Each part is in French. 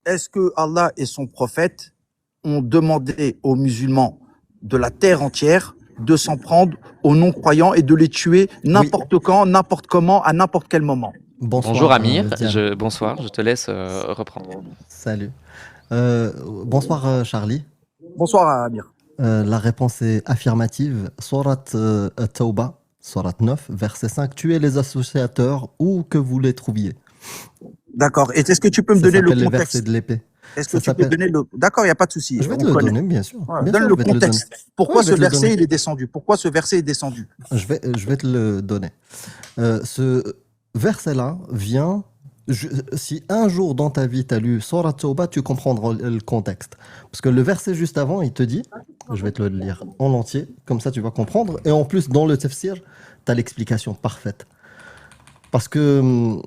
est-ce que Allah et son prophète ont demandé aux musulmans de la terre entière de s'en prendre aux non-croyants et de les tuer Oui, n'importe quand, n'importe comment, à n'importe quel moment? Bonjour bonsoir Amir, Diane. bonsoir, je te laisse reprendre. Salut. Bonsoir Charlie. Bonsoir Amir. La réponse est affirmative. Sourate Tauba, Sourate 9, verset 5. Tuez les associateurs où que vous les trouviez. D'accord. Et est-ce que tu peux me Ça donner le s'appelle les versets contexte? de l'épée. Est-ce que Ça tu peux s'appelle. donner le... D'accord, il n'y a pas de souci, Je vais te on le connaît. donner, bien sûr. Ouais, Bien donne sûr, le je vais te le donner. contexte. Pourquoi Ouais, je ce vais te le verset donner. il est descendu? Pourquoi ce verset est descendu? Je vais te le donner. Ce verset-là vient. Si un jour dans ta vie tu as lu Sourate Tauba, tu comprendras le contexte. Parce que le verset juste avant, il te dit, je vais te le lire en entier, comme ça tu vas comprendre. Et en plus, dans le tafsir, tu as l'explication parfaite. Parce que,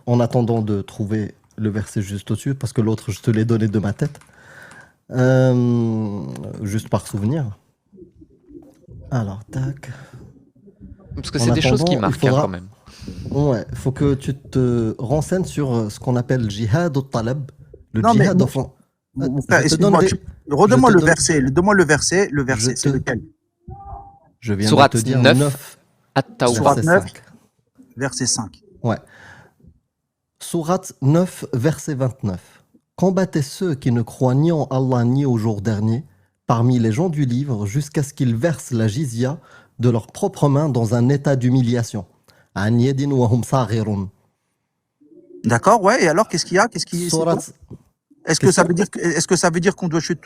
en attendant de trouver le verset juste au-dessus, parce que l'autre, je te l'ai donné de ma tête, juste par souvenir. Alors, tac. Parce que En c'est des choses qui attendant, il marquent hein, faudra. quand même. Ouais, il faut que tu te renseignes sur ce qu'on appelle jihad au talab. Le Non, mais jihad au fond. mon Je frère, te excuse-moi, donnerai. Je redonne-moi te le donne. verset. Donne-moi le Je verset, c'est te. lequel? Je viens de te Sourate dire 9, 9, At-Tawbah. Sourate verset 9, 5. verset 5. Ouais. Sourate 9, verset 29. Combattez ceux qui ne croient ni en Allah ni au jour dernier parmi les gens du livre jusqu'à ce qu'ils versent la jizya de leurs propres mains dans un état d'humiliation. An yadin wa hum saghirun. D'accord, ouais, et alors qu'est-ce qu'il y a? C'est quoi? Sourate. Est-ce que Qu'est-ce ça qu'il y a? veut dire, est-ce que ça veut dire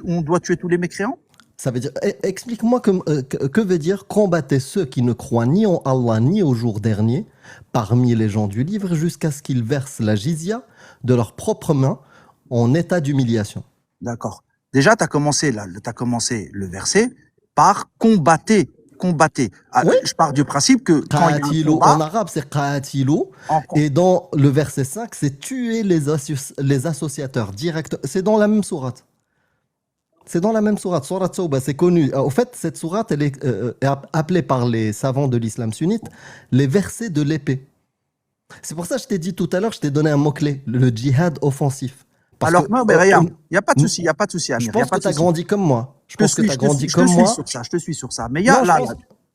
on doit tuer tous les mécréants? Ça veut dire. Explique-moi que veut dire combattez ceux qui ne croient ni en Allah ni au jour dernier parmi les gens du livre jusqu'à ce qu'ils versent la jizya de leurs propres mains en état d'humiliation. D'accord. Déjà, tu as commencé le verset par combattez, combattez. Ah, Oui, je pars du principe que quand il y a un Qatilu, en combat, arabe, c'est qatilu. en, Et dans le verset 5, c'est tuer les associateurs directs. C'est dans la même sourate. C'est dans la même sourate. Sourate Tawbah, c'est connu. Au fait, cette sourate, elle est appelée par les savants de l'islam sunnite les versets de l'épée. C'est pour ça que je t'ai dit tout à l'heure, je t'ai donné un mot-clé, le djihad offensif. Parce que alors, non, mais regarde, il n'y a pas de souci, il n'y a pas de souci, je Amir, il n'y a pense pas que de tu as souci. grandi comme moi. Je pense que tu as grandi Je te comme suis moi. sur ça, je te suis sur ça. Mais il y a Non, je là, pense.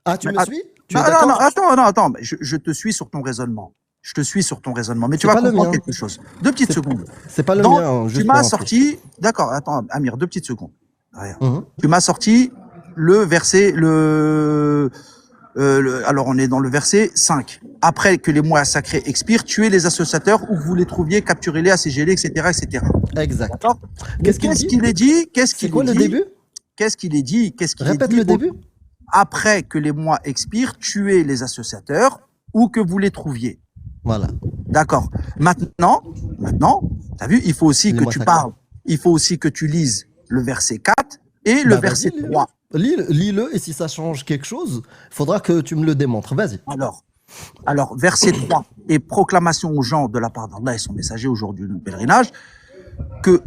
Ah, tu mais, me suis? Tu es non, non, non, d'accord? attends, mais je te suis sur ton raisonnement. Je te suis sur ton raisonnement, mais tu C'est vas pas le comprendre mien. quelque chose. Deux petites C'est secondes. c'est pas le Donc, mien, hein, tu juste pour m'as info. sorti, d'accord, attends, Amir, deux petites secondes. Rien. Mhm. Tu m'as sorti le verset, alors on est dans le verset 5. Après que les mois sacrés expirent, tuez les associateurs où vous les trouviez, capturez-les, assiégez-les, etc., etc. Exact. D'accord? Mais Qu'est-ce qu'il qu'est-ce dit? qu'il est dit? Qu'est-ce C'est qu'il quoi est le dit? début? Qu'est-ce qu'il est dit? Qu'est-ce qu'il est Répète dit le début. après que les mois expirent, tuez les associateurs où que vous les trouviez. Voilà. D'accord. Maintenant, t'as vu, il faut aussi Les que mois tu sacrés. parles, il faut aussi que tu lises le verset 4 et le Bah verset vas-y, 3. lis-le et si ça change quelque chose, il faudra que tu me le démontres. Vas-y. Alors, verset 3 et proclamation aux gens de la part d'Allah et son messager aujourd'hui du pèlerinage,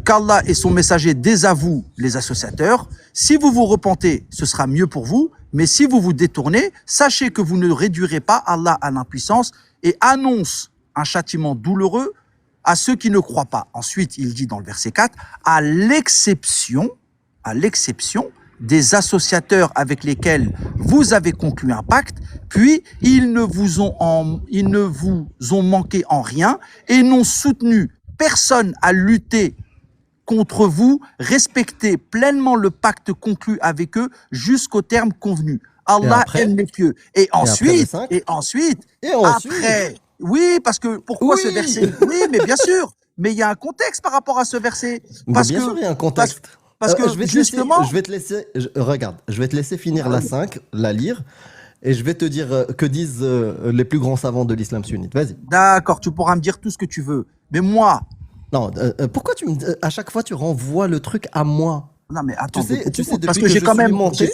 qu'Allah et son messager désavouent les associateurs. Si vous vous repentez, ce sera mieux pour vous, mais si vous vous détournez, sachez que vous ne réduirez pas Allah à l'impuissance et annonce un châtiment douloureux à ceux qui ne croient pas. Ensuite, il dit dans le verset 4, à l'exception des associateurs avec lesquels vous avez conclu un pacte, puis ils ne vous ont manqué en rien et n'ont soutenu personne à lutter contre vous, respectez pleinement le pacte conclu avec eux jusqu'au terme convenu. Et Allah après? aime les pieux. Et après le ensuite, 5? et ensuite, Et ensuite? après, oui, parce que pourquoi ce Oui! verset? Oui, mais bien sûr, mais il y a un contexte par rapport à ce verset. Mais Parce bien que, sûr, il y a un parce, contexte. parce que justement, Regarde, je vais te laisser finir la 5, la lire, et je vais te dire que disent les plus grands savants de l'islam sunnite. Vas-y. d'accord, tu pourras me dire tout ce que tu veux, mais moi, Non, pourquoi à chaque fois tu renvoies le truc à moi? non mais Tu attends, sais, parce depuis que que j'ai je quand suis même, monté,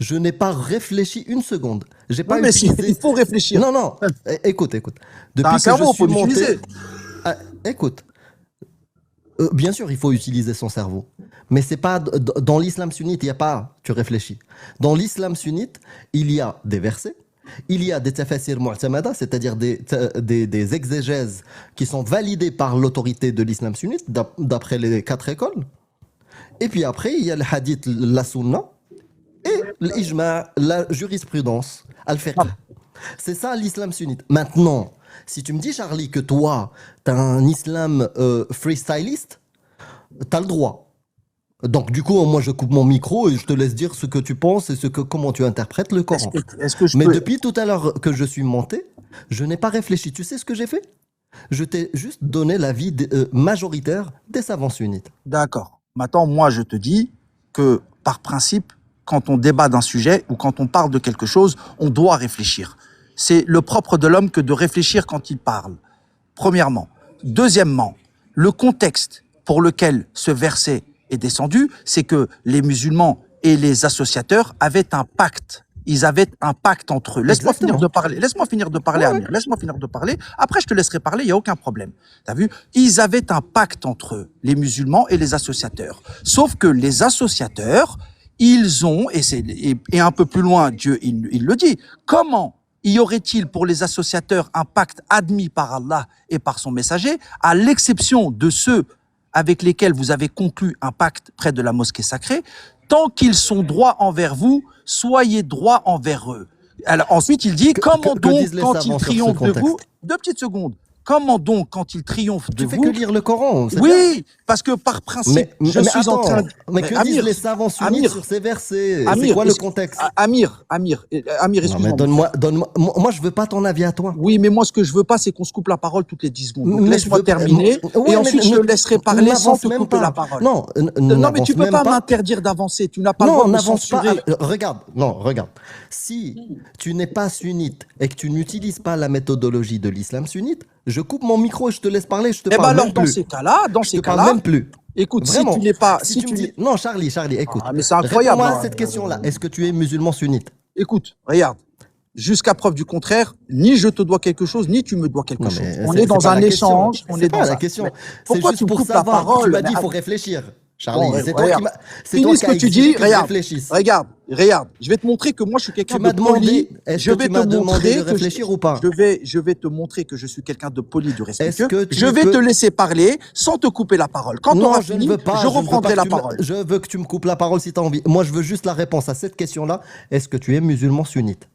je n'ai pas réfléchi une seconde. J'ai oui, pas mais il utilisé. faut réfléchir. Non, non, écoute. T'as un Depuis que je cerveau, suis faut monté. l'utiliser. Écoute, bien sûr, il faut utiliser son cerveau. Mais c'est pas dans l'islam sunnite, il y a pas, tu réfléchis. Dans l'islam sunnite, il y a des versets Il y a des tafasir mu'tamada, c'est-à-dire des exégèses qui sont validées par l'autorité de l'islam sunnite, d'après les 4 écoles. Et puis après, il y a le hadith, la sunna, et l'ijma, la jurisprudence, al-fiqh. C'est ça l'islam sunnite. Maintenant, si tu me dis, Charlie, que toi, t'as un islam freestyliste, t'as le droit. Donc, du coup, moi, je coupe mon micro et je te laisse dire ce que tu penses et comment tu interprètes le Coran. Est-ce que je Mais peux... depuis tout à l'heure que je suis monté, je n'ai pas réfléchi. Tu sais ce que j'ai fait? Je t'ai juste donné l'avis majoritaire des savants sunnites. D'accord. Maintenant, moi, je te dis que, par principe, quand on débat d'un sujet ou quand on parle de quelque chose, on doit réfléchir. C'est le propre de l'homme que de réfléchir quand il parle. Premièrement. Deuxièmement, le contexte pour lequel ce verset est descendu, c'est que les musulmans et les associateurs avaient un pacte. Ils avaient un pacte entre eux. Laisse-moi finir de parler. Laisse-moi finir de parler, Amir. Laisse-moi finir de parler. Après, je te laisserai parler. Il y a aucun problème. T'as vu? Ils avaient un pacte entre eux, les musulmans et les associateurs. Sauf que les associateurs, ils ont, et un peu plus loin, Dieu, il le dit. Comment y aurait-il pour les associateurs un pacte admis par Allah et par son messager, à l'exception de ceux avec lesquels vous avez conclu un pacte près de la mosquée sacrée? Tant qu'ils sont droits envers vous, soyez droits envers eux. Alors, ensuite, il dit, comment donc, quand ils triomphent de vous, 2 petites secondes, comment donc, quand ils triomphent de vous... Tu fais que lire le Coran. Oui, parce que par principe, je suis en train... Mais que disent les savants sunnites sur ces versets? C'est quoi le contexte? Amir, excuse-moi. Moi, je veux pas ton avis à toi. Oui, mais moi, ce que je veux pas, c'est qu'on se coupe la parole toutes les 10 secondes. Donc, laisse-moi terminer, et ensuite, je te laisserai parler sans te couper la parole. Non, mais tu peux pas m'interdire d'avancer. Tu n'as pas le droit de me censurer. Regarde. Si tu n'es pas sunnite et que tu n'utilises pas la méthodologie de l'islam sunnite, je coupe mon micro et je te laisse parler, je te parle même plus. Dans ces cas-là, je te parle même plus. Écoute, vraiment, si tu n'es pas... Si tu me dis... Non, Charlie, écoute. Mais c'est incroyable. Réponds-moi à cette question-là. Est-ce que tu es musulman sunnite? Écoute, regarde. Jusqu'à preuve du contraire, ni je te dois quelque chose, ni tu me dois quelque chose. On est dans un échange. C'est pas la question. C'est juste pour savoir. Tu m'as dit, il faut réfléchir. Charlie, c'est toi qui m'as... Finis ce que tu dis, regarde. Je vais te montrer que moi, je suis quelqu'un de poli. Je vais te demander de réfléchir ou pas? Je vais te montrer que je suis quelqu'un de poli, de respectueux. Je vais te laisser parler sans te couper la parole. Quand tu auras fini, je reprendrai la parole. Je veux que tu me coupes la parole si tu as envie. Moi, je veux juste la réponse à cette question-là. Est-ce que tu es musulman sunnite?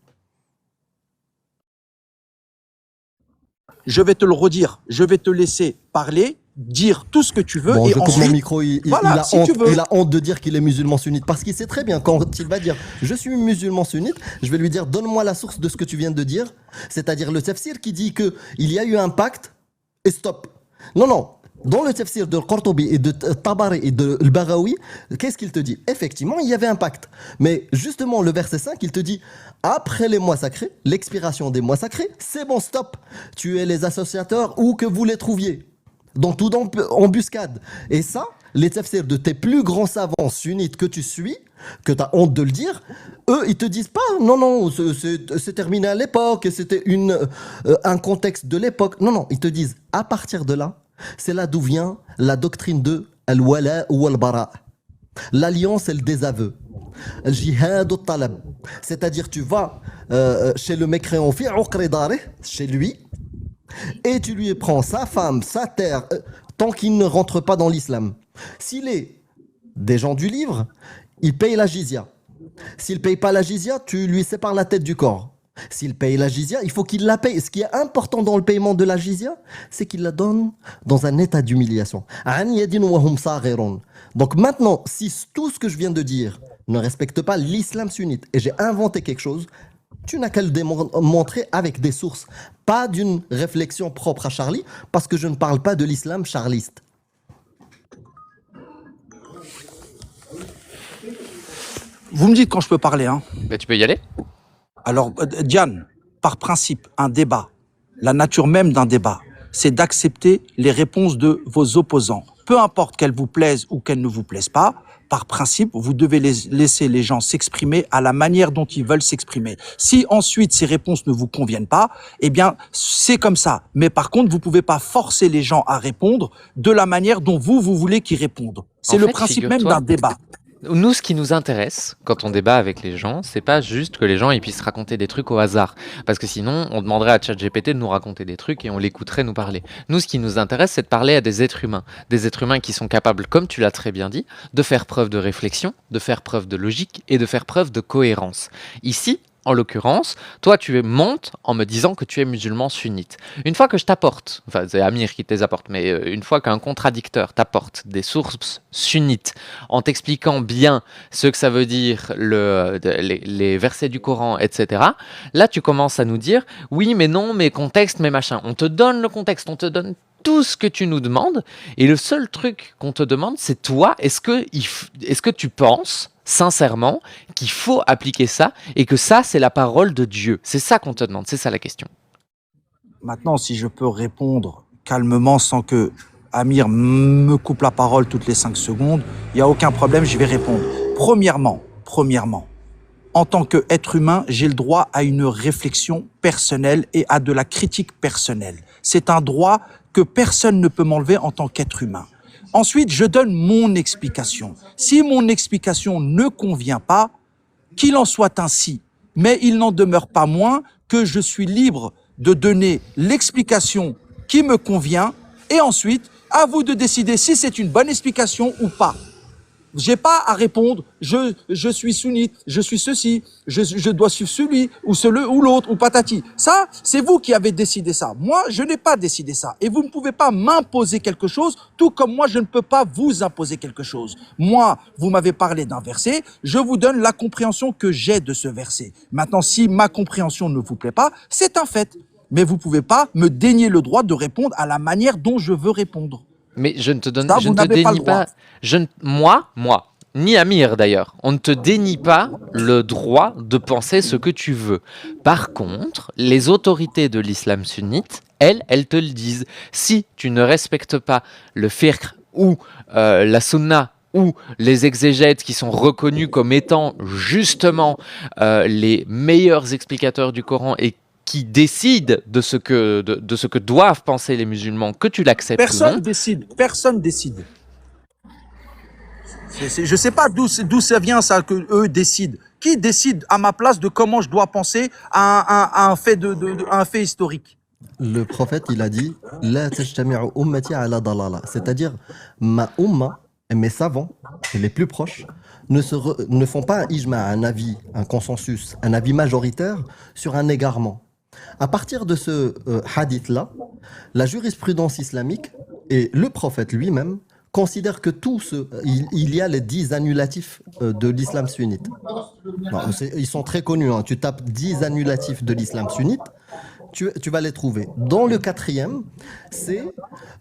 Je vais te le redire. Je vais te laisser parler, dire tout ce que tu veux. Bon, et je coupe ensuite, mon micro, il a honte de dire qu'il est musulman sunnite, parce qu'il sait très bien quand il va dire je suis musulman sunnite, je vais lui dire donne-moi la source de ce que tu viens de dire, c'est-à-dire le tafsir qui dit qu'il y a eu un pacte et stop. Non. Dans le tafsir de Qurtubi et de Tabari et de Baghawi, qu'est-ce qu'il te dit? Effectivement, il y avait un pacte. Mais justement, le verset 5, il te dit après les mois sacrés, l'expiration des mois sacrés, c'est bon, stop. Tuez les associateurs où que vous les trouviez. Dans toute embuscade. Et ça, les tafsirs de tes plus grands savants sunnites que tu suis, que tu as honte de le dire, eux, ils te disent pas non, c'est terminé à l'époque, c'était un contexte de l'époque. Non, ils te disent à partir de là, c'est là d'où vient la doctrine de al-wala ou al-bara. L'alliance et le désaveu. Al-jihad ou talab. C'est-à-dire, tu vas chez le mécréant, chez lui, et tu lui prends sa femme, sa terre, tant qu'il ne rentre pas dans l'islam. S'il est des gens du livre, il paye la jizya. S'il ne paye pas la jizya, tu lui sépares la tête du corps. S'il paye la jizya, il faut qu'il la paye. Ce qui est important dans le paiement de la jizya, c'est qu'il la donne dans un état d'humiliation. Donc maintenant, si tout ce que je viens de dire ne respecte pas l'islam sunnite, et j'ai inventé quelque chose, tu n'as qu'à le démontrer avec des sources, pas d'une réflexion propre à Charlie, parce que je ne parle pas de l'islam charliste. Vous me dites quand je peux parler, hein? Bah, tu peux y aller. Alors, Diane, par principe, un débat, la nature même d'un débat, c'est d'accepter les réponses de vos opposants. Peu importe qu'elles vous plaisent ou qu'elles ne vous plaisent pas, par principe, vous devez laisser les gens s'exprimer à la manière dont ils veulent s'exprimer. Si ensuite ces réponses ne vous conviennent pas, eh bien, c'est comme ça. Mais par contre, vous pouvez pas forcer les gens à répondre de la manière dont vous voulez qu'ils répondent. C'est le principe même d'un débat. Nous, ce qui nous intéresse quand on débat avec les gens, c'est pas juste que les gens ils puissent raconter des trucs au hasard. Parce que sinon, on demanderait à ChatGPT de nous raconter des trucs et on l'écouterait nous parler. Nous, ce qui nous intéresse, c'est de parler à des êtres humains. Des êtres humains qui sont capables, comme tu l'as très bien dit, de faire preuve de réflexion, de faire preuve de logique et de faire preuve de cohérence. Ici, en l'occurrence, toi, tu montes en me disant que tu es musulman sunnite. Une fois que je t'apporte, enfin, c'est Amir qui te les apporte, mais une fois qu'un contradicteur t'apporte des sources sunnites en t'expliquant bien ce que ça veut dire, les versets du Coran, etc., là, tu commences à nous dire oui, mais non, mais contexte, mais machin. On te donne le contexte, on te donne tout ce que tu nous demandes, et le seul truc qu'on te demande, c'est toi, est-ce que tu penses sincèrement qu'il faut appliquer ça et que ça, c'est la parole de Dieu? C'est ça qu'on te demande, c'est ça la question. Maintenant, si je peux répondre calmement sans que Amir me coupe la parole toutes les 5 secondes, il n'y a aucun problème, je vais répondre. Premièrement, en tant qu'être humain, j'ai le droit à une réflexion personnelle et à de la critique personnelle. C'est un droit que personne ne peut m'enlever en tant qu'être humain. Ensuite, je donne mon explication. Si mon explication ne convient pas, qu'il en soit ainsi. Mais il n'en demeure pas moins que je suis libre de donner l'explication qui me convient et ensuite, à vous de décider si c'est une bonne explication ou pas. J'ai pas à répondre, je suis sunnite, je suis ceci, je dois suivre celui, ou celui, ou l'autre, ou patati. Ça, c'est vous qui avez décidé ça. Moi, je n'ai pas décidé ça. Et vous ne pouvez pas m'imposer quelque chose, tout comme moi, je ne peux pas vous imposer quelque chose. Moi, vous m'avez parlé d'un verset, je vous donne la compréhension que j'ai de ce verset. Maintenant, si ma compréhension ne vous plaît pas, c'est un fait. Mais vous ne pouvez pas me dénier le droit de répondre à la manière dont je veux répondre. Mais je ne te donne, Ça, je vous ne te n'avez pas le dénie droit. pas, moi, ni Amir d'ailleurs, on ne te dénie pas le droit de penser ce que tu veux. Par contre, les autorités de l'islam sunnite, elles te le disent. Si tu ne respectes pas le fiqh ou la sunna ou les exégètes qui sont reconnus comme étant justement les meilleurs explicateurs du Coran et qui décident de ce que doivent penser les musulmans, que tu l'acceptes ou non. Personne décide. Je sais pas d'où ça vient ça que eux décident. Qui décide à ma place de comment je dois penser à un fait à un fait historique? Le prophète, il a dit La tajtami'u ummati ala dalala. C'est-à-dire, ma umma et mes savants, et les plus proches, ne font pas un ijma, un avis, un consensus, un avis majoritaire sur un égarement. À partir de ce hadith-là, la jurisprudence islamique et le prophète lui-même considèrent que il y a les 10 annulatifs de l'islam sunnite. Non, ils sont très connus. Hein. Tu tapes 10 annulatifs de l'islam sunnite, tu vas les trouver. Dans le quatrième, c'est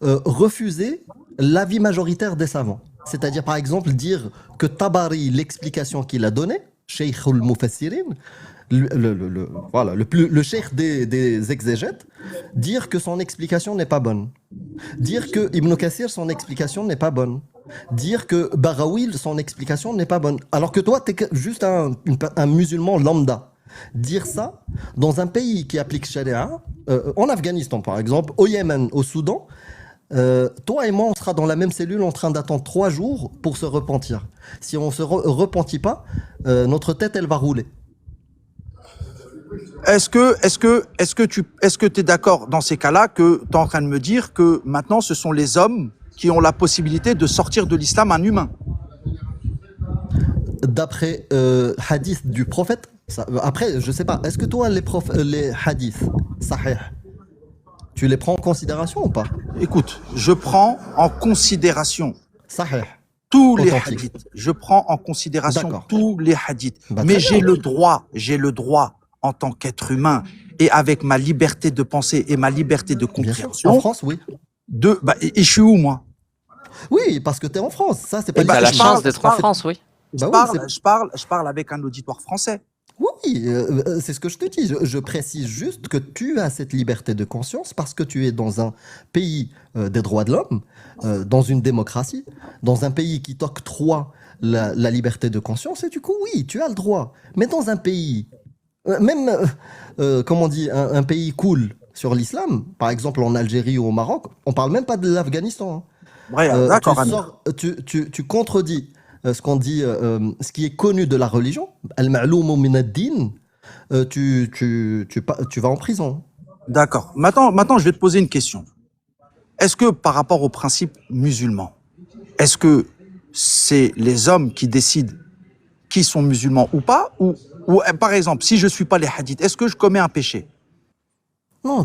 refuser l'avis majoritaire des savants. C'est-à-dire, par exemple, dire que Tabari, l'explication qu'il a donnée, Cheikh al-Mufassirin, le cheikh des exégètes, dire que son explication n'est pas bonne. Dire que Ibn Kathir, son explication n'est pas bonne. Dire que Baghawi, son explication n'est pas bonne. Alors que toi, tu es juste un musulman lambda. Dire ça dans un pays qui applique Sharia, en Afghanistan par exemple, au Yémen, au Soudan, toi et moi, on sera dans la même cellule en train d'attendre 3 jours pour se repentir. Si on ne se repentit pas, notre tête, elle va rouler. Est-ce que tu es d'accord dans ces cas-là que tu es en train de me dire que maintenant ce sont les hommes qui ont la possibilité de sortir de l'islam un humain? D'après hadith du prophète, après, je sais pas, est-ce que toi, les hadiths, sahih, tu les prends en considération ou pas? Écoute, je prends en considération Sahih, tous les authentique. hadiths. Je prends en considération D'accord. tous les hadiths. Bah, Mais très bien. j'ai le droit en tant qu'être humain et avec ma liberté de penser et ma liberté de Bien sûr. En compréhension France, oui. et je suis où moi? Oui, parce que tu es en France. Ça, c'est pas Eh ben, T'as la je chance parle- d'être je en parle- France, oui. Bah oui, Je parle avec un auditoire français. oui, c'est ce que je te dis. Je précise juste que tu as cette liberté de conscience parce que tu es dans un pays des droits de l'homme, dans une démocratie, dans un pays qui t'octroie la liberté de conscience. Et du coup, oui, tu as le droit. Mais dans un pays, comment on dit, un pays cool sur l'islam, par exemple en Algérie ou au Maroc, on parle même pas de l'Afghanistan. Hein. Ouais, d'accord, Amir. Tu contredis ce qu'on dit, ce qui est connu de la religion, al-ma'loum min ad-din, tu vas en prison. D'accord. Maintenant, je vais te poser une question. Est-ce que par rapport au principe musulman, est-ce que c'est les hommes qui décident qui sont musulmans ou pas, par exemple, si je suis pas les hadiths, est-ce que je commets un péché? Non,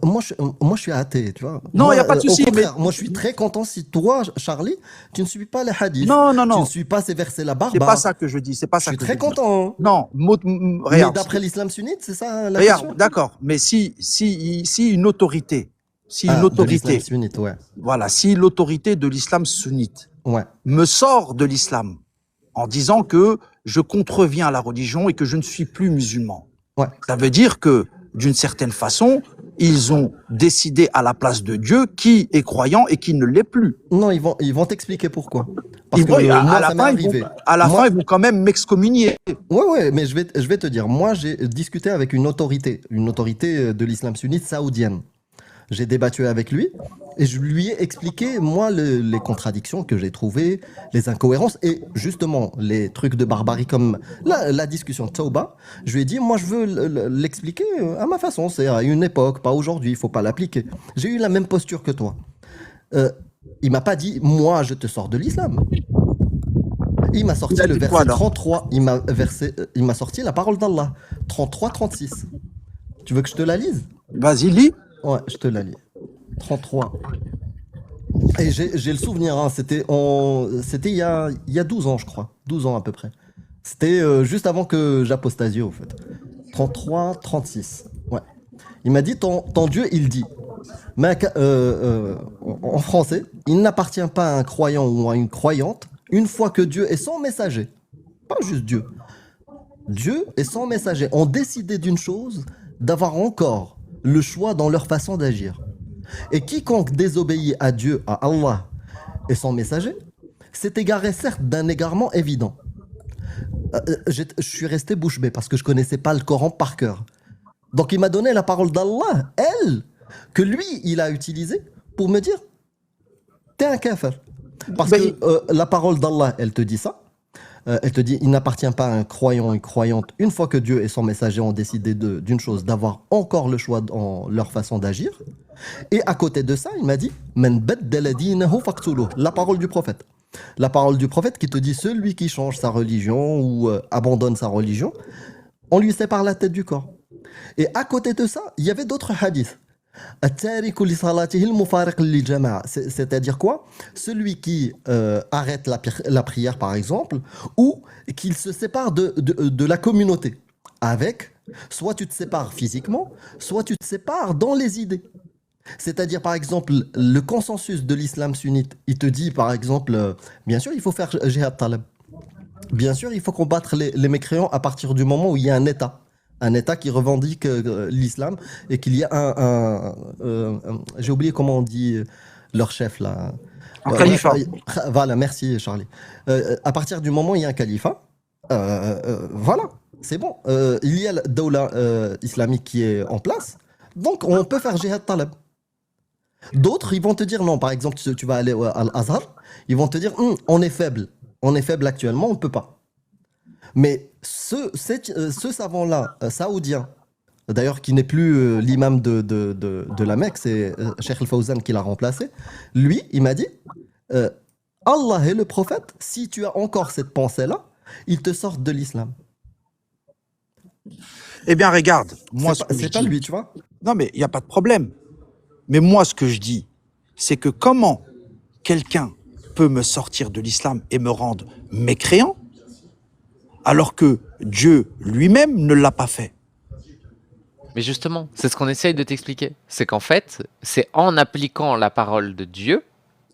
moi je suis athée, tu vois. Non, il Moi, n'y a pas de au souci, mais contraire, moi je suis très content si toi, Charlie, tu ne suis pas les hadiths, non, non, tu ne non, suis pas ces versets-là c'est pas barbares. ça que je dis, c'est pas Je ça suis que je très dis. content, hein. Non, Mais regarde, d'après l'islam sunnite, c'est ça la regarde, question? d'accord, mais si une autorité, Ah, de l'islam sunnite, ouais. voilà, si l'autorité de l'islam sunnite Ouais. me sort de l'islam en disant que je contreviens à la religion et que je ne suis plus musulman, Ouais. ça veut dire que, d'une certaine façon, ils ont décidé à la place de Dieu qui est croyant et qui ne l'est plus. Non, ils vont t'expliquer pourquoi. Parce Ils que vont- à moi, la ça m'est fin, arrivé. à la Moi, fin, ils vont quand même m'excommunier. ouais, mais je vais te dire, moi, j'ai discuté avec une autorité de l'islam sunnite saoudienne. J'ai débattu avec lui et je lui ai expliqué, moi, les contradictions que j'ai trouvées, les incohérences et justement les trucs de barbarie comme la discussion Tauba. Je lui ai dit, moi, je veux l'expliquer à ma façon. C'est à une époque, pas aujourd'hui, il faut pas l'appliquer. J'ai eu la même posture que toi. Il m'a pas dit, moi, je te sors de l'islam. Il m'a sorti Il a le dit quoi, verset alors 33. Il m'a sorti la parole d'Allah. 33-36. Tu veux que je te la lise? Vas-y, lis. Ouais, je te la lis. 33. Et j'ai le souvenir, hein, c'était il y a 12 ans, je crois. 12 ans à peu près. C'était juste avant que j'apostasie, au fait. 33-36. Ouais. Il m'a dit, ton Dieu, il dit. En français, il n'appartient pas à un croyant ou à une croyante une fois que Dieu est son messager. Pas juste Dieu. Dieu et son messager ont décidé d'une chose, d'avoir encore le choix dans leur façon d'agir. Et quiconque désobéit à Dieu, à Allah et son messager, s'est égaré certes d'un égarement évident. Je suis resté bouche bée parce que je connaissais pas le Coran par cœur. Donc il m'a donné la parole d'Allah, elle, que lui, il a utilisée pour me dire, t'es un kafir. Parce Ben, que la parole d'Allah, elle te dit ça. Elle te dit, il n'appartient pas à un croyant ou une croyante, une fois que Dieu et son messager ont décidé d'une chose, d'avoir encore le choix dans leur façon d'agir. Et à côté de ça, il m'a dit, Man baddala dinahu faqtuluh, la parole du prophète. La parole du prophète qui te dit, celui qui change sa religion ou abandonne sa religion, on lui sépare la tête du corps. Et à côté de ça, il y avait d'autres hadiths. At-tariku li salatihi al-mufariq lil-jama'a. C'est-à-dire quoi? Celui qui arrête la prière, par exemple, ou qu'il se sépare de la communauté. Avec, soit tu te sépares physiquement, soit tu te sépares dans les idées. C'est-à-dire, par exemple, le consensus de l'islam sunnite, il te dit, par exemple, bien sûr, il faut faire jihad talab. Bien sûr, il faut combattre les mécréants à partir du moment où il y a un État. Un État qui revendique l'islam et qu'il y a j'ai oublié comment on dit leur chef là. Un califat. Voilà, merci Charlie. À partir du moment où il y a un califat, voilà, c'est bon. Il y a la Dawla islamique qui est en place, donc on peut faire jihad talab. D'autres, ils vont te dire non. Par exemple, tu vas aller à l'Azhar, ils vont te dire on est faible actuellement, on ne peut pas. Mais ce savant-là, saoudien, d'ailleurs qui n'est plus l'imam de la Mecque, c'est Cheikh Al-Fawzan qui l'a remplacé, lui, il m'a dit Allah et le prophète, si tu as encore cette pensée-là, ils te sortent de l'islam. Eh bien, regarde, moi, C'est pas lui, tu vois. Non, mais il n'y a pas de problème. Mais moi, ce que je dis, c'est que comment quelqu'un peut me sortir de l'islam et me rendre mécréant alors que Dieu lui-même ne l'a pas fait. Mais justement, c'est ce qu'on essaye de t'expliquer. C'est qu'en fait, c'est en appliquant la parole de Dieu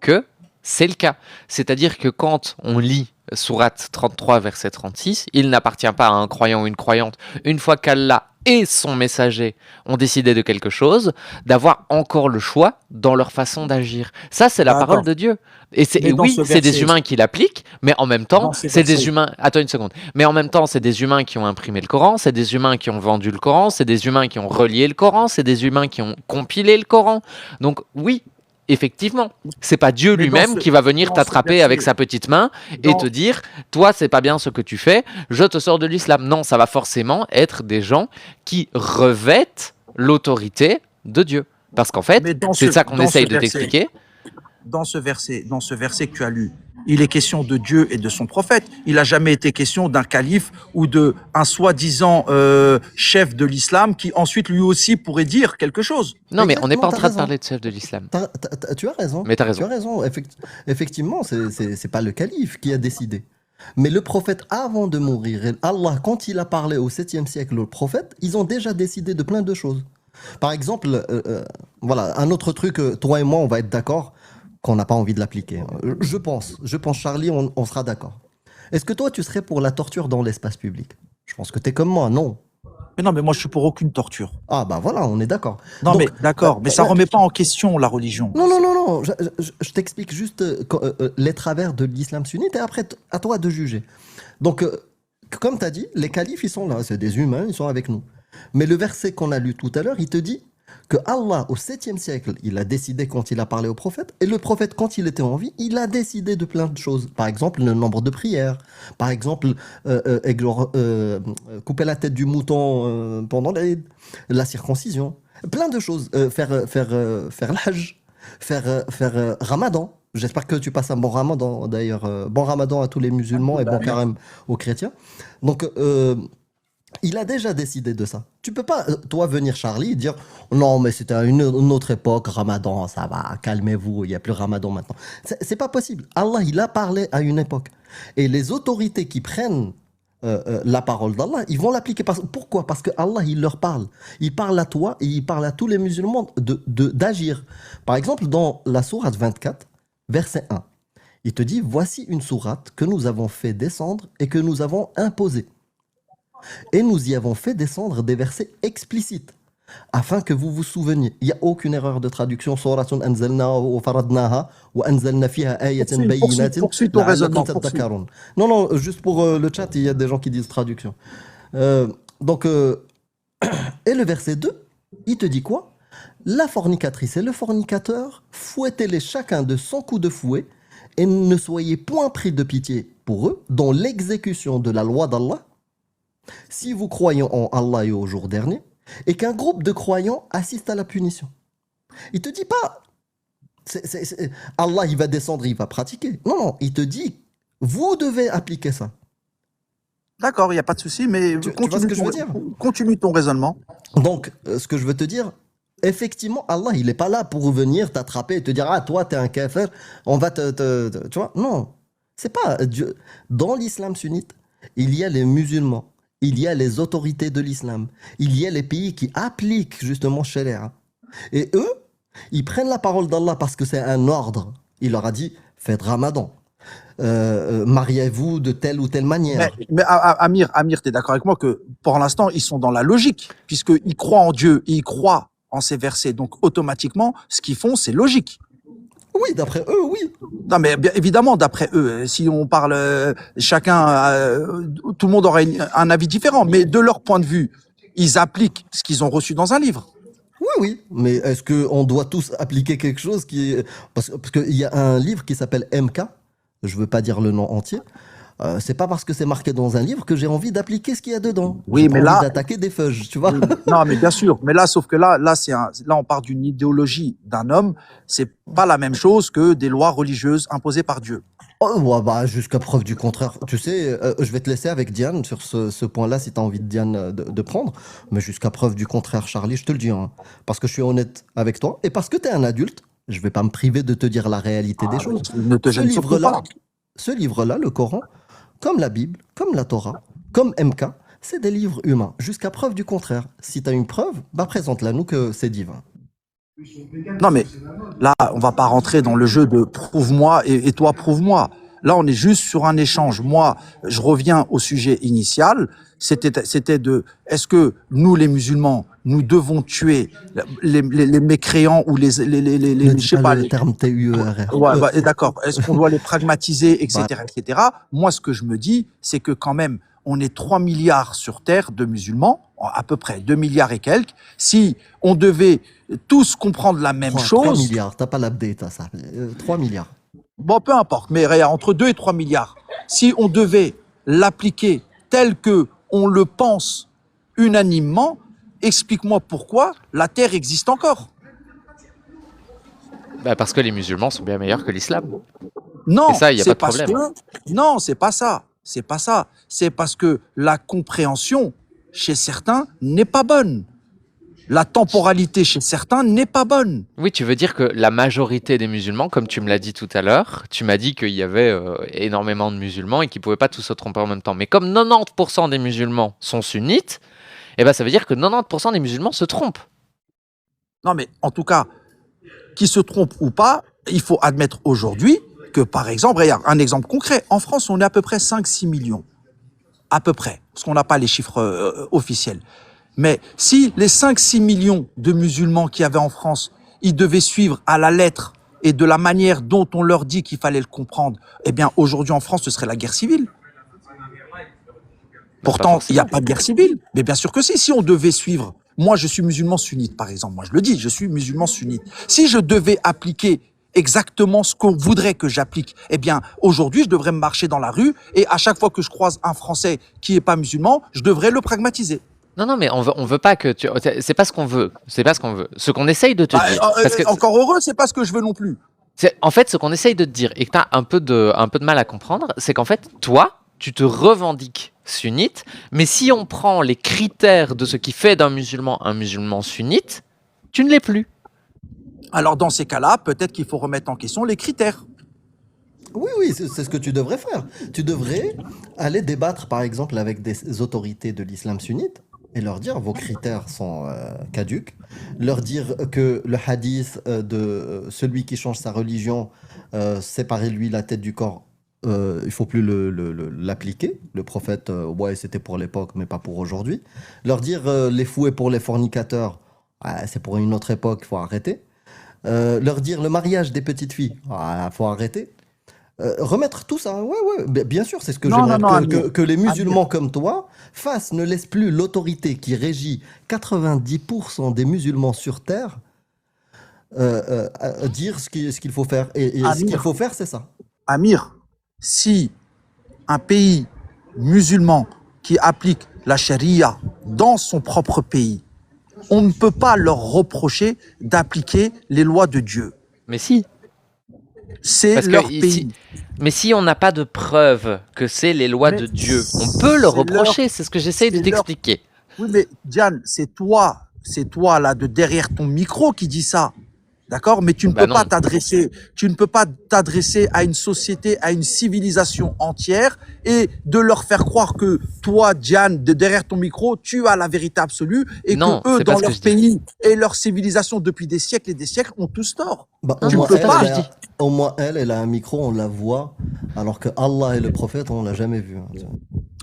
que c'est le cas. C'est-à-dire que quand on lit Sourate 33, verset 36, il n'appartient pas à un croyant ou une croyante, une fois qu'Allah et son messager ont décidé de quelque chose, d'avoir encore le choix dans leur façon d'agir. Ça, c'est la parole de Dieu. Et oui, c'est des humains qui l'appliquent, mais en même temps, c'est des humains... Attends une seconde. Mais en même temps, c'est des humains qui ont imprimé le Coran, c'est des humains qui ont vendu le Coran, c'est des humains qui ont relié le Coran, c'est des humains qui ont compilé le Coran. Donc oui, effectivement, c'est pas Dieu Mais lui-même qui va venir dans ce t'attraper avec verset, sa petite main et dans, te dire, toi, c'est pas bien ce que tu fais, je te sors de l'islam. Non, ça va forcément être des gens qui revêtent l'autorité de Dieu. Parce qu'en fait, mais c'est ça qu'on dans ce essaye de verset, t'expliquer. dans ce verset que tu as lu, il est question de Dieu et de son prophète. Il n'a jamais été question d'un calife ou d'un soi-disant chef de l'islam qui ensuite lui aussi pourrait dire quelque chose. Non, mais on n'est Exactement, pas en t'as train de raison. parler de chef de l'islam. Tu as raison. Mais t'as Tu raison. as raison. Effectivement, c'est pas le calife qui a décidé. Mais le prophète, avant de mourir, et Allah, quand il a parlé au 7e siècle au prophète, ils ont déjà décidé de plein de choses. Par exemple, voilà, un autre truc, toi et moi, on va être d'accord qu'on n'a pas envie de l'appliquer. Je pense, Charlie, on sera d'accord. Est-ce que toi, tu serais pour la torture dans l'espace public? Je pense que tu es comme moi, non? Mais non, mais moi je suis pour aucune torture. Ah bah voilà, on est d'accord. Non, Donc, mais d'accord, mais ça ouais, remet pas en question la religion. non, non, non, non, je t'explique juste les travers de l'islam sunnite et après, à toi de juger. Donc, comme tu as dit, les califes, ils sont là, c'est des humains, ils sont avec nous. Mais le verset qu'on a lu tout à l'heure, il te dit que Allah, au 7e siècle, il a décidé quand il a parlé au prophète, et le prophète, quand il était en vie, il a décidé de plein de choses. Par exemple, le nombre de prières. Par exemple, couper la tête du mouton pendant la circoncision. Plein de choses. Faire le hajj. Faire Ramadan. J'espère que tu passes un bon Ramadan, d'ailleurs. Bon Ramadan à tous les musulmans et bon carême aux chrétiens. Donc, il a déjà décidé de ça. Tu peux pas, toi, venir, Charlie, et dire non, mais c'était à une autre époque, Ramadan, ça va, calmez-vous, il n'y a plus Ramadan maintenant. C'est pas possible. Allah, il a parlé à une époque. Et les autorités qui prennent la parole d'Allah, ils vont l'appliquer. Pourquoi? Parce que Allah, il leur parle. Il parle à toi et il parle à tous les musulmans d'agir. Par exemple, dans la sourate 24, verset 1, il te dit voici une sourate que nous avons fait descendre et que nous avons imposée. Et nous y avons fait descendre des versets explicites, afin que vous vous souveniez. Il n'y a aucune erreur de traduction. Suratun anzalnaha wa faradnaha wa anzalna fiha ayatin bayyinatin Poursuis ton raisonnement. la'allakum tadhakkarun. Non, non, juste pour le chat, il y a des gens qui disent traduction. Donc, et le verset 2, il te dit quoi? La fornicatrice et le fornicateur, fouettez-les chacun de 100 coups de fouet, et ne soyez point pris de pitié pour eux dans l'exécution de la loi d'Allah, si vous croyez en Allah et au jour dernier, et qu'un groupe de croyants assiste à la punition. Il te dit pas, Allah il va descendre, il va pratiquer. Non, non, il te dit, vous devez appliquer ça. D'accord, il n'y a pas de souci, mais Tu vois ce que je veux dire? Continue ton raisonnement. Donc, ce que je veux te dire, effectivement, Allah, il n'est pas là pour venir t'attraper et te dire, ah, toi, t'es un kafir, on va tu vois, non. C'est pas Dieu. Dans l'islam sunnite, il y a les musulmans. Il y a les autorités de l'islam. Il y a les pays qui appliquent justement Sharia. Et eux, ils prennent la parole d'Allah parce que c'est un ordre. Il leur a dit, faites Ramadan. Mariez-vous de telle ou telle manière. Mais Amir, tu es d'accord avec moi que pour l'instant, ils sont dans la logique, puisqu'ils croient en Dieu, ils croient en ces versets. Donc automatiquement, ce qu'ils font, c'est logique. Oui, d'après eux, oui. Non, mais bien évidemment, d'après eux, si on parle chacun, tout le monde aurait un avis différent. Mais de leur point de vue, ils appliquent ce qu'ils ont reçu dans un livre. Oui, oui. Mais est-ce qu'on doit tous appliquer quelque chose qui est... Parce qu'il y a un livre qui s'appelle MK, je ne veux pas dire le nom entier. C'est pas parce que c'est marqué dans un livre que j'ai envie d'appliquer ce qu'il y a dedans. Oui, j'ai mais pas là, envie d'attaquer des feuilles, tu vois. Oui, non, mais bien sûr. Mais là, sauf que là, on part d'une idéologie d'un homme. C'est pas la même chose que des lois religieuses imposées par Dieu. Oh, ouais, bah, jusqu'à preuve du contraire. Tu sais, je vais te laisser avec Diane sur ce point-là si tu as envie de Diane de prendre. Mais jusqu'à preuve du contraire, Charlie, je te le dis. Hein, parce que je suis honnête avec toi et parce que tu es un adulte, je vais pas me priver de te dire la réalité des choses. Ne te gêne surtout pas. Ce livre-là, le Coran, comme la Bible, comme la Torah, comme MK, c'est des livres humains. Jusqu'à preuve du contraire. Si tu as une preuve, bah présente-la nous que c'est divin. Non, mais là, on va pas rentrer dans le jeu de prouve-moi et toi prouve-moi. Là, on est juste sur un échange. Moi, je reviens au sujet initial. C'était de, est-ce que nous, les musulmans, nous devons tuer les mécréants ou les Ne dis pas le terme TUERR. Ouais, bah, d'accord. Est-ce qu'on doit les pragmatiser, etc., etc. Moi, ce que je me dis, c'est que quand même, on est 3 milliards sur Terre de musulmans, à peu près 2 milliards et quelques. Si on devait tous comprendre la même 3 chose. milliards, t'as pas l'update à ça. 3 milliards. Bon, peu importe, mais regarde, entre 2 et 3 milliards, si on devait l'appliquer tel que on le pense unanimement, explique-moi pourquoi la Terre existe encore. Bah, parce que les musulmans sont bien meilleurs que l'islam. Non, Et ça, il y a c'est pas de parce problème. que non, c'est pas ça. C'est pas ça. C'est parce que la compréhension chez certains n'est pas bonne. La temporalité chez certains n'est pas bonne. Oui, tu veux dire que la majorité des musulmans, comme tu me l'as dit tout à l'heure, tu m'as dit qu'il y avait énormément de musulmans et qu'ils ne pouvaient pas tous se tromper en même temps. Mais comme 90% des musulmans sont sunnites, eh ben, ça veut dire que 90% des musulmans se trompent. Non, mais en tout cas, qui se trompe ou pas, il faut admettre aujourd'hui que, par exemple, regarde, un exemple concret, en France, on est à peu près 5-6 millions. À peu près, parce qu'on n'a pas les chiffres officiels. Mais si les 5-6 millions de musulmans qu'il y avait en France, ils devaient suivre à la lettre et de la manière dont on leur dit qu'il fallait le comprendre, eh bien, aujourd'hui en France, ce serait la guerre civile. Pourtant, il n'y a pas de guerre civile. Mais bien sûr que si. Si on devait suivre, moi je suis musulman sunnite par exemple, moi je le dis, je suis musulman sunnite. Si je devais appliquer exactement ce qu'on voudrait que j'applique, eh bien aujourd'hui je devrais me marcher dans la rue et à chaque fois que je croise un Français qui n'est pas musulman, je devrais le pragmatiser. Non, mais on veut pas que tu... C'est pas ce qu'on veut. C'est pas ce qu'on veut. Ce qu'on essaye de te dire... Parce que Encore heureux, c'est pas ce que je veux non plus. en fait, ce qu'on essaye de te dire et que tu as un peu de mal à comprendre, c'est qu'en fait, toi, tu te revendiques sunnite, mais si on prend les critères de ce qui fait d'un musulman un musulman sunnite, tu ne l'es plus. Alors dans ces cas-là, peut-être qu'il faut remettre en question les critères. Oui, c'est ce que tu devrais faire. Tu devrais aller débattre, par exemple, avec des autorités de l'islam sunnite et leur dire vos critères sont caducs, leur dire que le hadith de celui qui change sa religion, séparez-lui la tête du corps, il faut plus l'appliquer. Le prophète, ouais, c'était pour l'époque, mais pas pour aujourd'hui. Leur dire les fouets pour les fornicateurs, c'est pour une autre époque, il faut arrêter. Leur dire le mariage des petites filles, il faut arrêter. Remettre tout ça, ouais, bien sûr, c'est ce que j'aimerais que les musulmans comme toi fassent, ne laissent plus l'autorité qui régit 90% des musulmans sur Terre dire ce qu'il faut faire. Et ce qu'il faut faire, c'est ça. Amir, si un pays musulman qui applique la charia dans son propre pays, on ne peut pas leur reprocher d'appliquer les lois de Dieu. Mais si. C'est Parce leur que pays. mais si on n'a pas de preuve que c'est les lois de Dieu, on peut le reprocher, c'est ce que j'essaye de t'expliquer. Oui, mais Diane, c'est toi là de derrière ton micro qui dis ça. D'accord? Mais tu ne peux pas t'adresser à une société, à une civilisation entière et de leur faire croire que toi, Diane, de derrière ton micro, tu as la vérité absolue et Non, que eux, c'est pas dans ce que leur je dis. pays et leur civilisation depuis des siècles et des siècles, ont tous tort. Bah, Non, c'est pas ce que je dis. au moins elle a un micro, on la voit, alors que Allah et le prophète, on l'a jamais vu. Hein.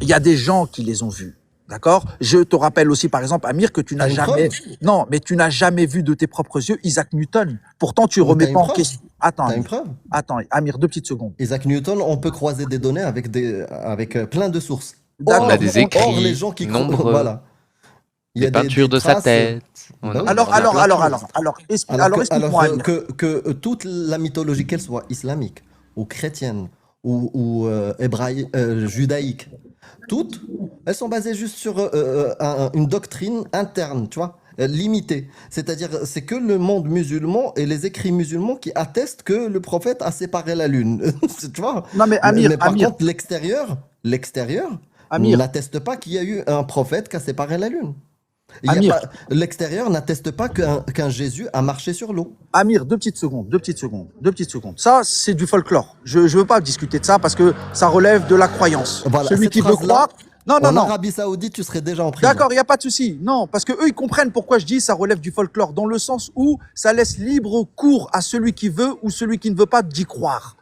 Il y a des gens qui les ont vus. D'accord? Je te rappelle aussi, par exemple, Amir, que tu n'as jamais... Non, mais tu n'as jamais vu de tes propres yeux Isaac Newton. Pourtant, tu remets pas en question... Attends, T'as une preuve? Attends, Amir, 2 petites secondes. Isaac Newton, on peut croiser des données avec plein de sources. On a des écrits, Or, les gens qui nombreux, voilà. Il y a des peintures de sa traces, tête. Alors, explique-moi, Amir. Que toute la mythologie, qu'elle soit islamique ou chrétienne ou judaïque, toutes, elles sont basées juste sur une doctrine interne, tu vois, limitée. C'est-à-dire, c'est que le monde musulman et les écrits musulmans qui attestent que le prophète a séparé la lune. Tu vois? Non, mais Amir, mais par contre, l'extérieur n'atteste pas qu'il y a eu un prophète qui a séparé la lune. L'extérieur n'atteste pas qu'un Jésus a marché sur l'eau. Amir, 2 petites secondes. Ça, c'est du folklore. Je veux pas discuter de ça parce que ça relève de la croyance. Voilà, Celui qui veut croire... Non. En Arabie Saoudite, tu serais déjà en prison. D'accord, il n'y a pas de souci. Non, parce que eux, ils comprennent pourquoi je dis ça relève du folklore, dans le sens où ça laisse libre cours à celui qui veut ou celui qui ne veut pas d'y croire.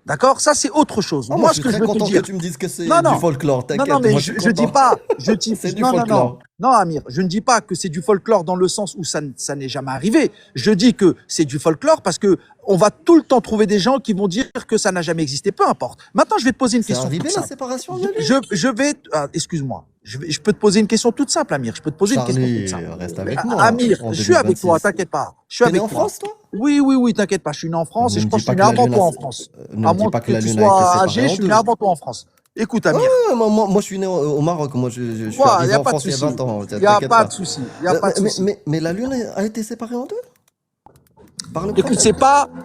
D'accord? Ça, c'est autre chose. Ah, moi, Moi, je ce suis que je très veux te content que dire, tu me dises que c'est non, du non, folklore. non, T'inquiète, non, mais moi, je suis je dis content. pas, C'est du non, non, non, folklore. non, Amir, je ne dis pas que c'est du folklore dans le sens où ça n'est jamais arrivé. Je dis que c'est du folklore parce que on va tout le temps trouver des gens qui vont dire que ça n'a jamais existé, peu importe. Maintenant, je vais te poser une C'est question toute arrivé la simple. séparation de lui. Je vais, excuse-moi, je peux te poser une question toute simple, Amir. Je peux te poser une question toute Charlie, simple. reste avec moi Amir, en je suis avec toi, 2026. t'inquiète pas. Je suis T'es né avec en toi. France, toi? Oui, oui, oui, t'inquiète pas. Je suis né en France Ne et je me pense dis que je pas suis que né la avant Lune a, toi en France. ne À me dis moins pas que que la tu Lune a été sois séparée âgé, je en suis né deux. avant toi en France. Écoute, Amir. Moi, je suis né au Maroc. Moi, je suis Ouais, il n'y arrivé a en pas de France il y a souci. 20 ans. Il n'y a T'inquiète pas de pas. souci. Il n'y a pas de souci. Mais la Lune a été séparée en deux par le Écoute, prophète.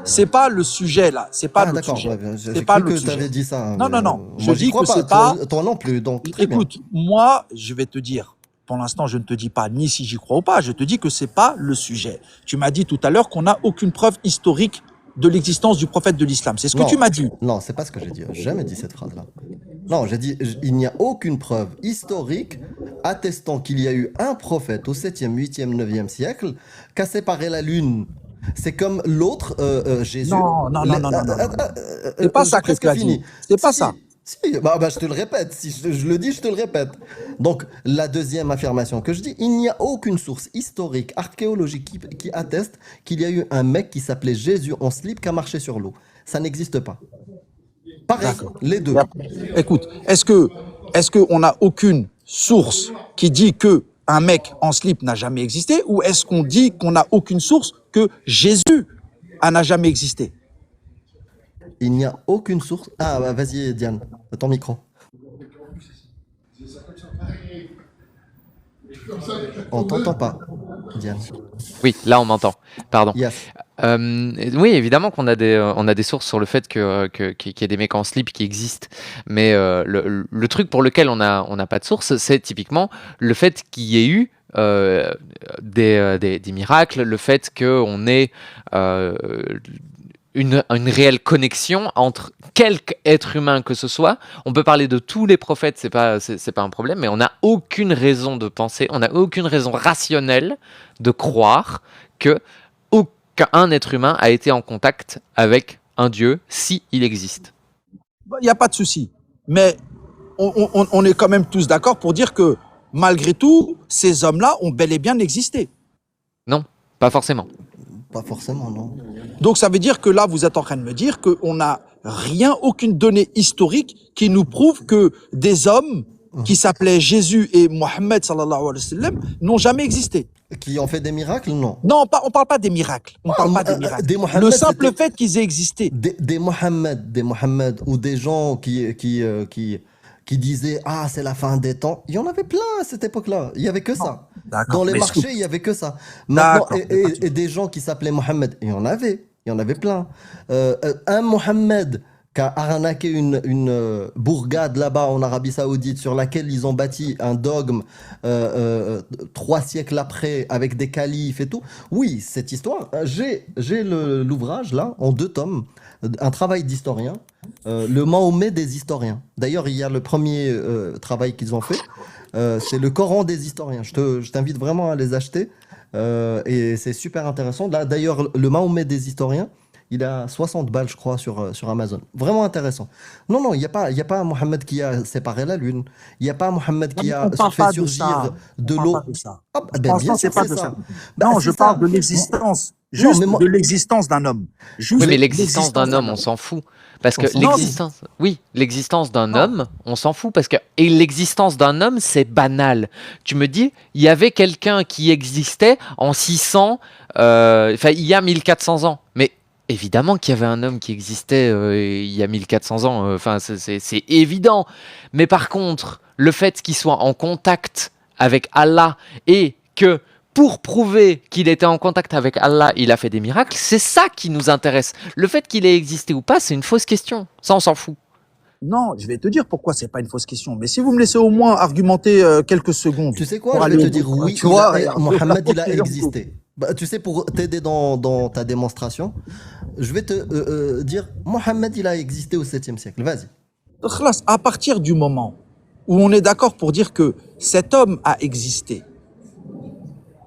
c'est pas le sujet là. C'est pas Ah, notre d'accord. sujet. Ouais, C'est j'ai pas cru que notre tu sujet. avais dit ça, hein, Non, mais non, non. Je moi, j'y dis crois que pas. c'est pas. Toi non plus. Donc, très bien. Écoute, moi, je vais te dire. Pour l'instant, je ne te dis pas ni si j'y crois ou pas. Je te dis que c'est pas le sujet. Tu m'as dit tout à l'heure qu'on n'a aucune preuve historique de l'existence du prophète de l'islam. C'est ce que tu m'as dit. Non, c'est pas ce que j'ai dit. J'ai jamais dit cette phrase-là. Non, j'ai dit il n'y a aucune preuve historique attestant qu'il y a eu un prophète au 7e, 8e, 9e siècle qui a séparé la lune. C'est comme l'autre, Jésus. Non, non, non, non, non, non, non. C'est pas J'ai ça que presque tu as fini. dit. C'est pas ça. Si, je te le répète. Si je le dis, je te le répète. Donc, la deuxième affirmation que je dis, il n'y a aucune source historique, archéologique qui atteste qu'il y a eu un mec qui s'appelait Jésus en slip qui a marché sur l'eau. Ça n'existe pas. Pareil, D'accord. les deux. Écoute, est-ce que on n'a aucune source qui dit que un mec en slip n'a jamais existé, ou est-ce qu'on dit qu'on n'a aucune source que Jésus n'a jamais existé? Il n'y a aucune source. Ah, bah, vas-y, Diane, ton micro. On t'entend pas, Diane. Oui, là on m'entend. Pardon. Yes. Oui, évidemment qu'on a on a des sources sur le fait qu'il y ait des mecs en slip qui existent. Mais le truc pour lequel on n'a pas de source, c'est typiquement le fait qu'il y ait eu des miracles, le fait qu'on ait une réelle connexion entre quelque être humain que ce soit. On peut parler de tous les prophètes, c'est pas un problème, mais on n'a aucune raison de penser, on n'a aucune raison rationnelle de croire que aucun être humain a été en contact avec un Dieu, si il existe. Il n'y a pas de souci. Mais on est quand même tous d'accord pour dire que malgré tout, ces hommes-là ont bel et bien existé. Non, pas forcément. Pas forcément, non. Donc ça veut dire que là, vous êtes en train de me dire qu'on n'a rien, aucune donnée historique qui nous prouve que des hommes qui s'appelaient Jésus et Mohammed sallallahu alayhi wa sallam n'ont jamais existé. Qui ont fait des miracles, non. Non, on parle pas des miracles. On parle pas des miracles. Des Mohammed, Le simple c'était- fait qu'ils aient existé. Des Mohammed ou des gens qui disaient ah c'est la fin des temps. Il y en avait plein à cette époque-là. Il y avait que ça. D'accord, Dans les mais marchés, écoute. il y avait que ça. Maintenant, D'accord, mais pas de et des gens qui s'appelaient Mohammed, il y en avait plein. Un Mohammed qui a arnaqué une bourgade là-bas en Arabie Saoudite sur laquelle ils ont bâti un dogme 3 siècles après avec des califes et tout. Oui, cette histoire, j'ai l'ouvrage là en 2 tomes, un travail d'historien, le Mahomet des historiens. D'ailleurs, il y a le premier travail qu'ils ont fait, c'est le Coran des historiens. Je t'invite vraiment à les acheter et c'est super intéressant. Là, d'ailleurs, le Mahomet des historiens, il a 60 balles, je crois, sur Amazon. Vraiment intéressant. Non, il n'y a pas un Mohammed qui a séparé la lune. Il n'y a pas un Mohammed qui a On parle fait pas de surgir ça. de On l'eau. parle pas de ça. Hop, ben, Franchement, bien c'est sûr, pas c'est de ça. ça. Bah, Non, c'est je ça. parle de l'existence. Juste mais moi- de l'existence d'un homme. Juste Oui, mais de l'existence d'un homme, on s'en fout. Parce que On s'en l'existence, oui, l'existence d'un Non. homme, on s'en fout. Parce que, et l'existence d'un homme, c'est banal. Tu me dis, il y avait quelqu'un qui existait en 600, enfin, il y a 1400 ans. Mais évidemment qu'il y avait un homme qui existait il y a 1400 ans. Enfin, c'est évident. Mais par contre, le fait qu'il soit en contact avec Allah et que pour prouver qu'il était en contact avec Allah, il a fait des miracles, c'est ça qui nous intéresse. Le fait qu'il ait existé ou pas, c'est une fausse question. Ça, on s'en fout. Non, je vais te dire pourquoi c'est pas une fausse question. Mais si vous me laissez au moins argumenter quelques secondes. Tu sais quoi, pour je vais aller te au dire bout, oui, tu vois, Mohammed, il a la- existé. Bah, tu sais, pour t'aider dans ta démonstration, je vais te dire, Mohammed, il a existé au 7e siècle. Vas-y. Khlas, à partir du moment où on est d'accord pour dire que cet homme a existé,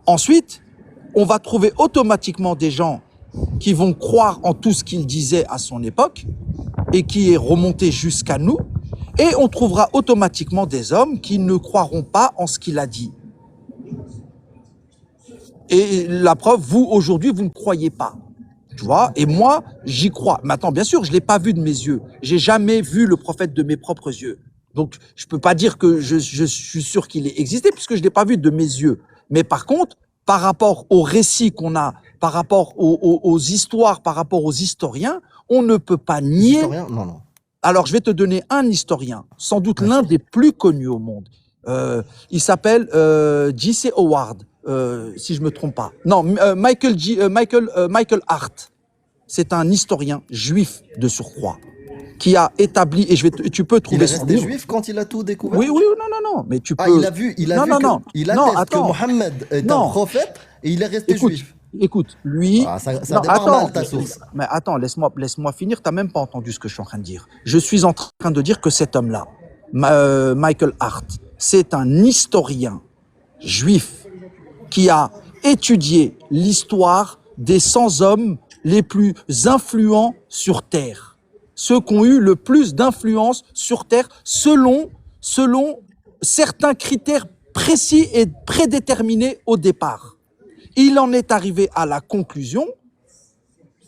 ensuite, on va trouver automatiquement des gens qui vont croire en tout ce qu'il disait à son époque et qui est remonté jusqu'à nous, et on trouvera automatiquement des hommes qui ne croiront pas en ce qu'il a dit. Et la preuve, vous, aujourd'hui, vous ne croyez pas. Tu vois? Et moi, j'y crois. Maintenant, bien sûr, je ne l'ai pas vu de mes yeux. J'ai jamais vu le prophète de mes propres yeux. Donc, je peux pas dire que je suis sûr qu'il ait existé puisque je l'ai pas vu de mes yeux. Mais par contre, par rapport aux récits qu'on a, par rapport aux histoires, par rapport aux historiens, on ne peut pas nier. Historien? Non, non. Alors, je vais te donner un historien, sans doute l'un des plus connus au monde. Il s'appelle J.C. Howard, si je me trompe pas. Non, Michael Hart. C'est un historien juif de surcroît qui a établi, et tu peux Il trouver est son resté livre. juif quand il a tout découvert? Oui, oui, non, mais tu peux. Ah, il a vu, il Non, a vu non, que, non. il Non, atteste que attends. Mohammed est Non. un prophète et il est resté Écoute, juif. écoute, lui. Ah, ça Non, démarre attends, mal ta source. mais attends, laisse-moi finir. T'as même pas entendu ce que je suis en train de dire. Je suis en train de dire que cet homme-là, Michael Hart, c'est un historien juif qui a étudié l'histoire des 100 hommes les plus influents sur Terre. Ceux qui ont eu le plus d'influence sur Terre selon certains critères précis et prédéterminés au départ. Il en est arrivé à la conclusion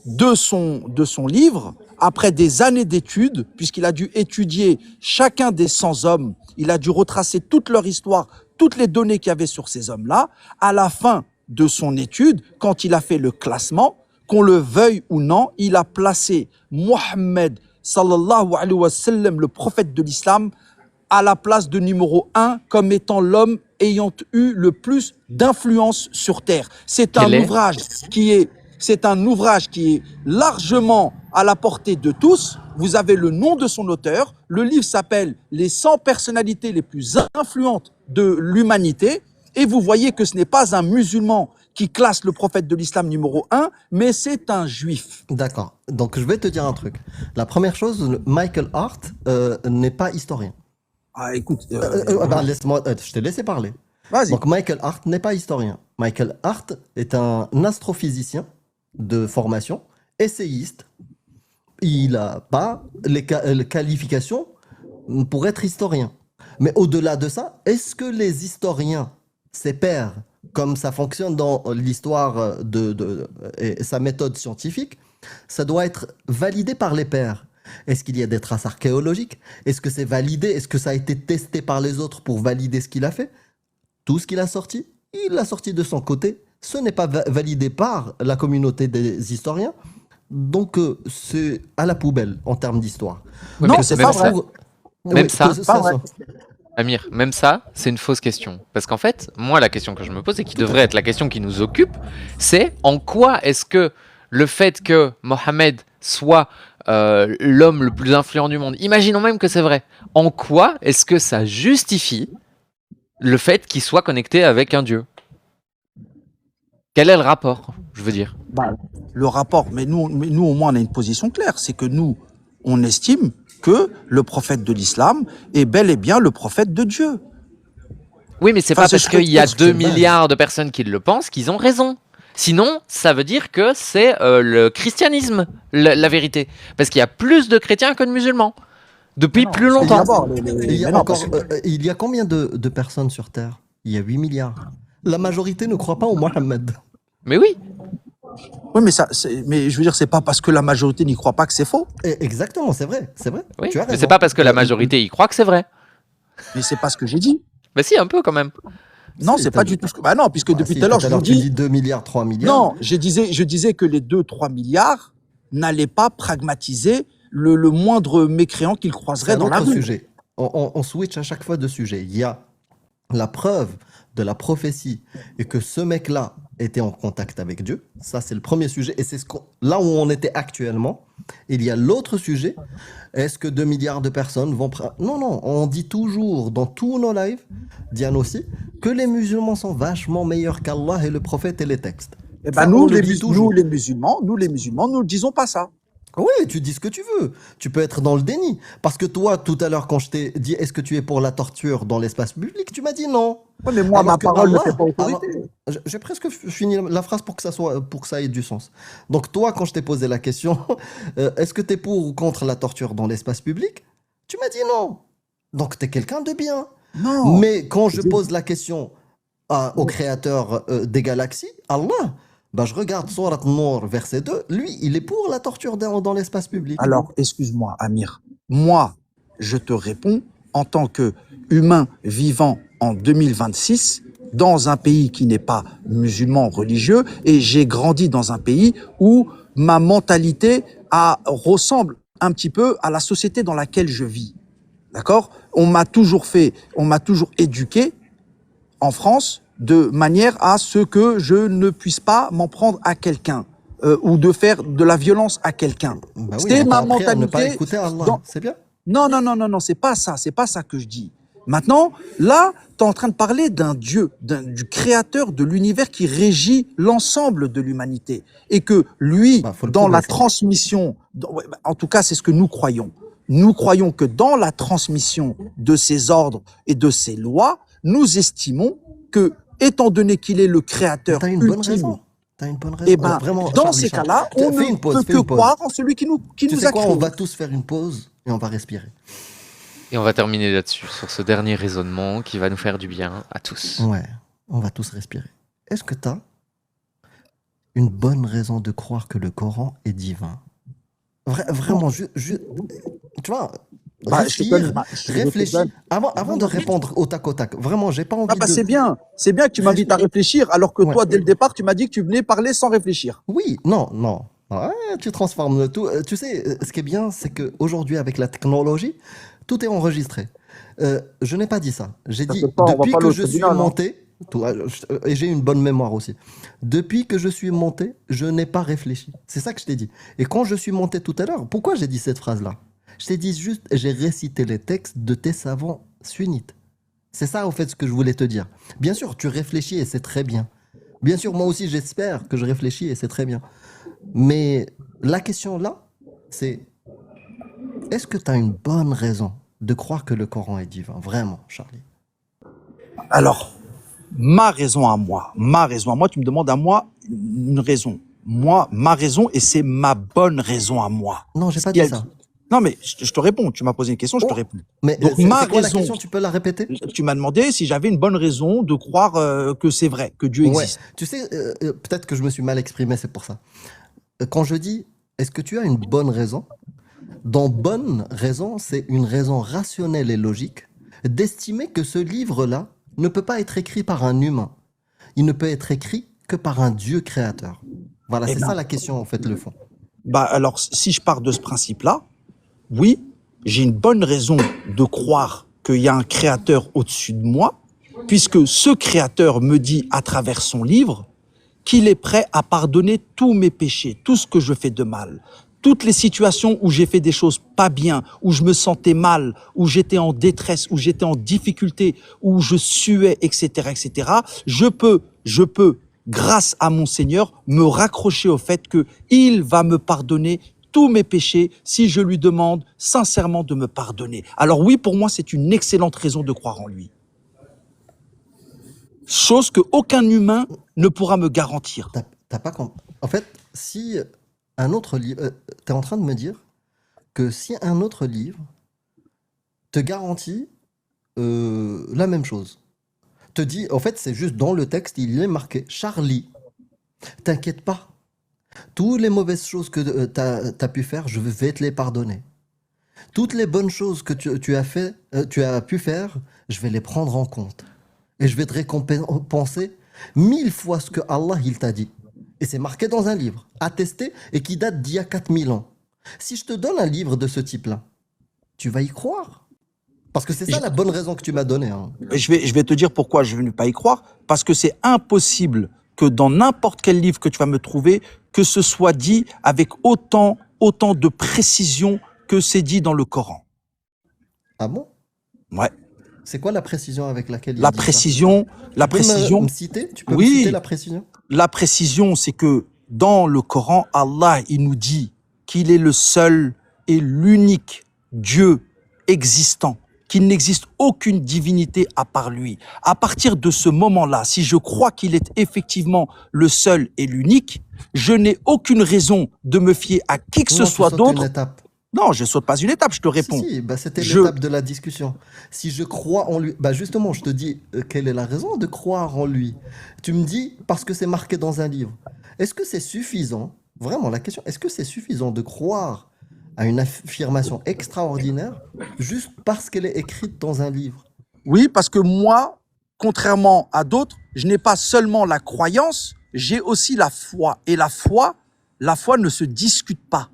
de son livre, après des années d'études, puisqu'il a dû étudier chacun des 100 hommes, il a dû retracer toute leur histoire, toutes les données qu'il y avait sur ces hommes-là. À la fin de son étude, quand il a fait le classement, qu'on le veuille ou non, il a placé Mohammed sallallahu alayhi wa sallam, le prophète de l'islam, à la place de numéro 1 comme étant l'homme ayant eu le plus d'influence sur Terre. C'est un ouvrage qui est largement à la portée de tous. Vous avez le nom de son auteur. Le livre s'appelle Les 100 personnalités les plus influentes de l'humanité. Et vous voyez que ce n'est pas un musulman qui classe le prophète de l'islam numéro 1, mais c'est un juif. D'accord. Donc, je vais te dire un truc. La première chose, Michael Hart n'est pas historien. Ah, écoute. Laisse-moi, je t'ai laissé parler. Vas-y. Donc, Michael Hart n'est pas historien. Michael Hart est un astrophysicien de formation, essayiste. Il n'a pas les qualifications pour être historien. Mais au-delà de ça, est-ce que les historiens, ces pairs, comme ça fonctionne dans l'histoire et sa méthode scientifique, ça doit être validé par les pairs? Est-ce qu'il y a des traces archéologiques? Est-ce que c'est validé? Est-ce que ça a été testé par les autres pour valider ce qu'il a fait? Tout ce qu'il a sorti, il l'a sorti de son côté. Ce n'est pas validé par la communauté des historiens. Donc, c'est à la poubelle en termes d'histoire. Oui, non, mais c'est même pas ça, vrai. même ça, C'est pas vrai. Amir, même ça, c'est une fausse question. Parce qu'en fait, moi, la question que je me pose et qui devrait être la question qui nous occupe, c'est en quoi est-ce que le fait que Mohammed soit l'homme le plus influent du monde, imaginons même que c'est vrai, en quoi est-ce que ça justifie le fait qu'il soit connecté avec un dieu? Quel est le rapport, je veux dire? Le rapport, mais nous au moins on a une position claire, c'est que nous, on estime que le prophète de l'islam est bel et bien le prophète de Dieu. Oui, mais c'est Enfin, pas c'est parce qu'il y a ce que 2 je base. milliards de personnes qui le pensent qu'ils ont raison. Sinon, ça veut dire que c'est le christianisme, la vérité. Parce qu'il y a plus de chrétiens que de musulmans. Depuis plus longtemps. D'abord, Il y a combien de personnes sur Terre? Il y a 8 milliards. La majorité ne croit pas au Mohammed. Mais oui. oui, mais je veux dire, c'est pas parce que la majorité n'y croit pas que c'est faux. Exactement, c'est vrai, c'est vrai. Oui. Tu as Mais raison. c'est pas parce que la majorité y croit que c'est vrai. Mais c'est pas ce que j'ai dit. Mais si, un peu quand même. Non, Si, c'est t'as pas dit- du tout ce que. Bah non, puisque depuis Si, tout à l'heure, je vous tu dis dis. 2 milliards, 3 milliards. Non, je disais que les 2-3 milliards n'allaient pas pragmatiser le moindre mécréant qu'ils C'est croiseraient un dans la autre rue. sujet. On switch à chaque fois de sujet. Il y a la preuve de la prophétie et que ce mec-là était en contact avec Dieu. Ça, c'est le premier sujet. Et c'est là où on était actuellement. Il y a l'autre sujet. Est-ce que 2 milliards de personnes vont... Non, non. On dit toujours dans tous nos lives, Diane aussi, que les musulmans sont vachement meilleurs qu'Allah et le prophète et les textes. Eh Ça, ben on nous, le les dit toujours. musulmans, nous ne disons pas ça. Oui, tu dis ce que tu veux. Tu peux être dans le déni. Parce que toi, tout à l'heure, quand je t'ai dit est-ce que tu es pour la torture dans l'espace public, tu m'as dit non. Ouais, mais moi, Alors ma que parole ne fait Allah, pas alors, autorité. j'ai presque fini la phrase pour que ça soit, pour que ça ait du sens. Donc toi, quand je t'ai posé la question, est-ce que tu es pour ou contre la torture dans l'espace public? Tu m'as dit non. Donc tu es quelqu'un de bien. Non. Mais quand je J'ai- pose la question au créateur des galaxies, Allah, bah, je regarde Surat Nour, verset 2, lui, il est pour la torture dans l'espace public. Alors, excuse-moi, Amir. Moi, je te réponds en tant que humain vivant en 2026 dans un pays qui n'est pas musulman religieux, et j'ai grandi dans un pays où ma mentalité ressemble un petit peu à la société dans laquelle je vis. D'accord? On m'a toujours éduqué en France de manière à ce que je ne puisse pas m'en prendre à quelqu'un ou de faire de la violence à quelqu'un. Bah oui, C'est on t'a ma appris à ne pas mentalité. écouter Allah. dans- C'est bien. Non, non, non, non, non, c'est pas ça que je dis. Maintenant, là, tu es en train de parler d'un Dieu, du créateur de l'univers qui régit l'ensemble de l'humanité. Et que lui, Bah, faut le dans prouver, la ça. transmission, ouais, bah, en tout cas, c'est ce que nous croyons. Nous croyons que dans la transmission de ses ordres et de ses lois, nous estimons que, étant donné qu'il est le créateur T'as une bonne ultime, raison. T'as une bonne raison. eh ben, Vraiment, dans Charlie, ces Charlie. cas-là, on Fais ne une pause, peut fais que une pause. croire en celui qui Tu nous sais a quoi, créés. on va tous faire une pause et on va respirer. Et on va terminer là-dessus, sur ce dernier raisonnement qui va nous faire du bien à tous. Ouais, on va tous respirer. Est-ce que tu as une bonne raison de croire que le Coran est divin? Vraiment, tu vois, Bah, je te donne réfléchis. Avant de répondre au tac au tac, vraiment, j'ai pas Ah envie bah de... c'est bien que tu m'invites à réfléchir, alors que Ouais. toi, dès le départ, tu m'as dit que tu venais parler sans réfléchir. Oui, non, non. Ouais, tu transformes le tout. Tu sais, ce qui est bien, c'est qu'aujourd'hui, avec la technologie, tout est enregistré. Je n'ai pas dit ça. J'ai dit, T'inquiète pas, on va depuis pas que aller au je suis tribunal, hein. monté, et j'ai une bonne mémoire aussi, depuis que je suis monté, je n'ai pas réfléchi. C'est ça que je t'ai dit. Et quand je suis monté tout à l'heure, pourquoi j'ai dit cette phrase-là? Je t'ai dit juste, j'ai récité les textes de tes savants sunnites. C'est ça, au fait, ce que je voulais te dire. Bien sûr, tu réfléchis et c'est très bien. Bien sûr, moi aussi, j'espère que je réfléchis et c'est très bien. Mais la question là, c'est est-ce que tu as une bonne raison de croire que le Coran est divin? Vraiment, Charlie. Alors, ma raison à moi, tu me demandes à moi une raison. Moi, ma raison, et c'est ma bonne raison à moi. Non, j'ai pas Ce qui dit a- ça. Non, mais je te réponds. Tu m'as posé une question, je te Oh. réponds. Mais Donc, c'est ma quoi la raison- question? Tu peux la répéter? Tu m'as demandé si j'avais une bonne raison de croire que c'est vrai, que Dieu Ouais. existe. Tu sais, peut-être que je me suis mal exprimé, c'est pour ça. Quand je dis est-ce que tu as une bonne raison? Dans bonne raison, c'est une raison rationnelle et logique d'estimer que ce livre-là ne peut pas être écrit par un humain. Il ne peut être écrit que par un Dieu créateur. Voilà, Eh c'est ben. ça la question, en fait, le fond. Bah alors, si je pars de ce principe-là, oui, j'ai une bonne raison de croire qu'il y a un créateur au-dessus de moi, puisque ce créateur me dit à travers son livre qu'il est prêt à pardonner tous mes péchés, tout ce que je fais de mal, toutes les situations où j'ai fait des choses pas bien, où je me sentais mal, où j'étais en détresse, où j'étais en difficulté, où je suais, etc., etc. Je peux, grâce à mon Seigneur, me raccrocher au fait que il va me pardonner tous mes péchés si je lui demande sincèrement de me pardonner. Alors oui, pour moi, c'est une excellente raison de croire en lui. Chose que aucun humain ne pourra me garantir. T'as pas En fait, si un autre livre... tu es en train de me dire que si un autre livre te garantit la même chose, te dit, en fait, c'est juste dans le texte, il est marqué Charlie, t'inquiète pas, toutes les mauvaises choses que tu as pu faire, je vais te les pardonner. Toutes les bonnes choses que tu as pu faire, je vais les prendre en compte. Et je vais te récompenser 1000 fois ce que Allah il t'a dit. Et c'est marqué dans un livre, attesté et qui date d'il y a 4000 ans. Si je te donne un livre de ce type-là, tu vas y croire. Parce que c'est ça la bonne raison que tu m'as donnée. Hein. Je vais te dire pourquoi je ne vais pas y croire. Parce que c'est impossible que dans n'importe quel livre que tu vas me trouver, que ce soit dit avec autant de précision que c'est dit dans le Coran. Ah bon? Ouais. C'est quoi la précision avec laquelle il La dit ça? précision, la Tu peux précision. me citer? Tu peux Oui. me citer la précision? La précision, c'est que dans le Coran, Allah, il nous dit qu'il est le seul et l'unique Dieu existant, qu'il n'existe aucune divinité à part lui, à partir de ce moment-là, si je crois qu'il est effectivement le seul et l'unique, je n'ai aucune raison de me fier à qui que ce Non, tu soit sautes une d'autre. étape. Non, je saute pas une étape, je te réponds. Si, bah, c'était Je, l'étape de la discussion. Si je crois en lui, bah justement, je te dis, quelle est la raison de croire en lui? Tu me dis, parce que c'est marqué dans un livre. Est-ce que c'est suffisant? Vraiment, la question, est-ce que c'est suffisant de croire à une affirmation extraordinaire juste parce qu'elle est écrite dans un livre? oui, parce que moi, contrairement à d'autres, je n'ai pas seulement la croyance, j'ai aussi la foi. Et la foi ne se discute pas.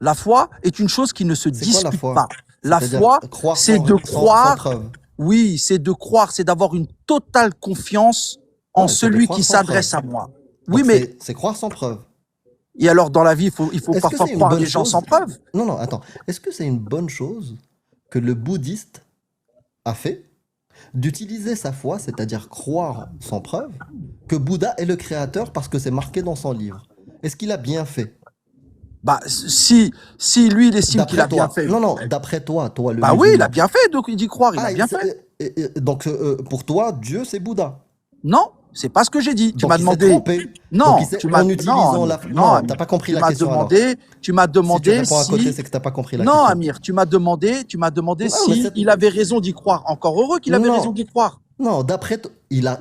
La foi est une chose qui ne se C'est quoi la discute foi? pas. La C'est-à-dire foi, croire c'est de sans croire, preuve. oui, c'est de croire, c'est d'avoir une totale confiance en Ouais, c'est de celui croire qui sans preuve. s'adresse à moi. Oui, Donc mais, c'est croire sans preuve. et alors dans la vie, il faut Est-ce que parfois c'est une croire bonne les gens chose? sans preuve. Non, non, attends. Est-ce que c'est une bonne chose que le bouddhiste a fait d'utiliser sa foi, c'est-à-dire croire sans preuve, que Bouddha est le créateur parce que c'est marqué dans son livre? Est-ce qu'il a bien fait? Bah, si lui, il estime qu'il D'après a bien toi. fait, Non, non, d'après toi, toi le bah oui, il a musulman. bien fait d'y croire, il a Ah, bien fait. donc pour toi, Dieu c'est Bouddha. Non, c'est pas ce que j'ai dit. Tu Donc m'as il s'est demandé. trompé. Donc Non, il s'est, tu m'as en utilisant non, la... non, Non, t'as Amir. pas compris Tu la m'as question alors. demandé, tu m'as Si tu demandé réponds à côté, si c'est que t'as pas compris la non, question. Amir, tu m'as demandé Non, mais si c'est... il avait raison d'y croire. Encore heureux qu'il avait raison Non, d'y croire. non,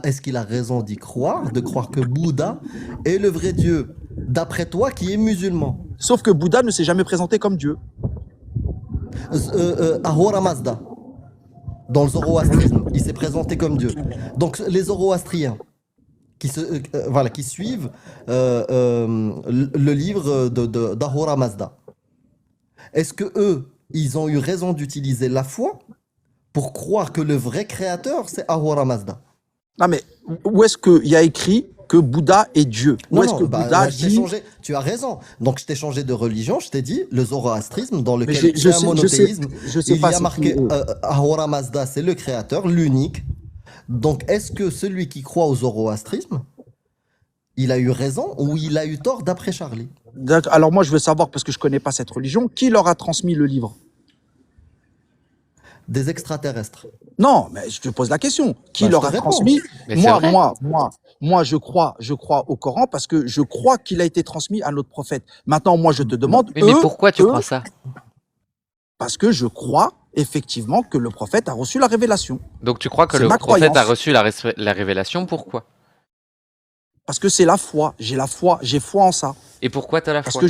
est-ce qu'il a raison d'y croire, de croire que Bouddha est le vrai Dieu, d'après toi qui est musulman? Sauf que Bouddha ne s'est jamais présenté comme Dieu. Ahura Mazda, dans le zoroastrisme, il s'est présenté comme Dieu. Donc les zoroastriens voilà, qui suivent le livre d'Ahura Mazda, est-ce que eux, ils ont eu raison d'utiliser la foi pour croire que le vrai créateur, c'est Ahura Mazda? Non mais où est-ce qu'il y a écrit que Bouddha est Dieu? Où Non, est-ce non, que bah, Bouddha là, je t'ai dit changé. Tu as raison. Donc, je t'ai changé de religion. Je t'ai dit le zoroastrisme, dans mais lequel je c'est un sais, monothéisme. je sais Il pas y a si marqué Ahura Mazda, c'est le créateur, l'unique. Donc, est-ce que celui qui croit au zoroastrisme, il a eu raison ou il a eu tort d'après Charlie? D'accord. Alors moi je veux savoir parce que je connais pas cette religion, qui leur a transmis le livre? Des extraterrestres. Non, mais je te pose la question. Qui Bah, je leur te a réponds. transmis? Mais c'est vrai. Moi, je crois au Coran parce que je crois qu'il a été transmis à notre prophète. Maintenant, moi, je te demande, Mais pourquoi tu crois ça? parce que je crois effectivement que le prophète a reçu la révélation. Donc tu crois que C'est le ma prophète a croyance. reçu la révélation, pourquoi? Parce que c'est la foi. J'ai foi en ça. Et pourquoi t'as la Parce foi?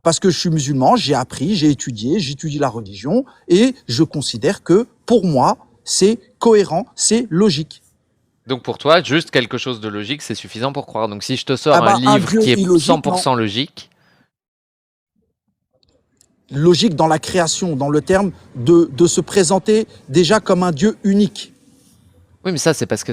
parce que je suis musulman, j'ai appris, j'ai étudié, j'étudie la religion et je considère que pour moi, c'est cohérent, c'est logique. Donc pour toi, juste quelque chose de logique, c'est suffisant pour croire. Donc si je te sors Ah bah, un un livre Dieu qui est illogique, 100% logique, Logique dans la création, dans le terme de se présenter déjà comme un Dieu unique. oui, mais ça c'est parce que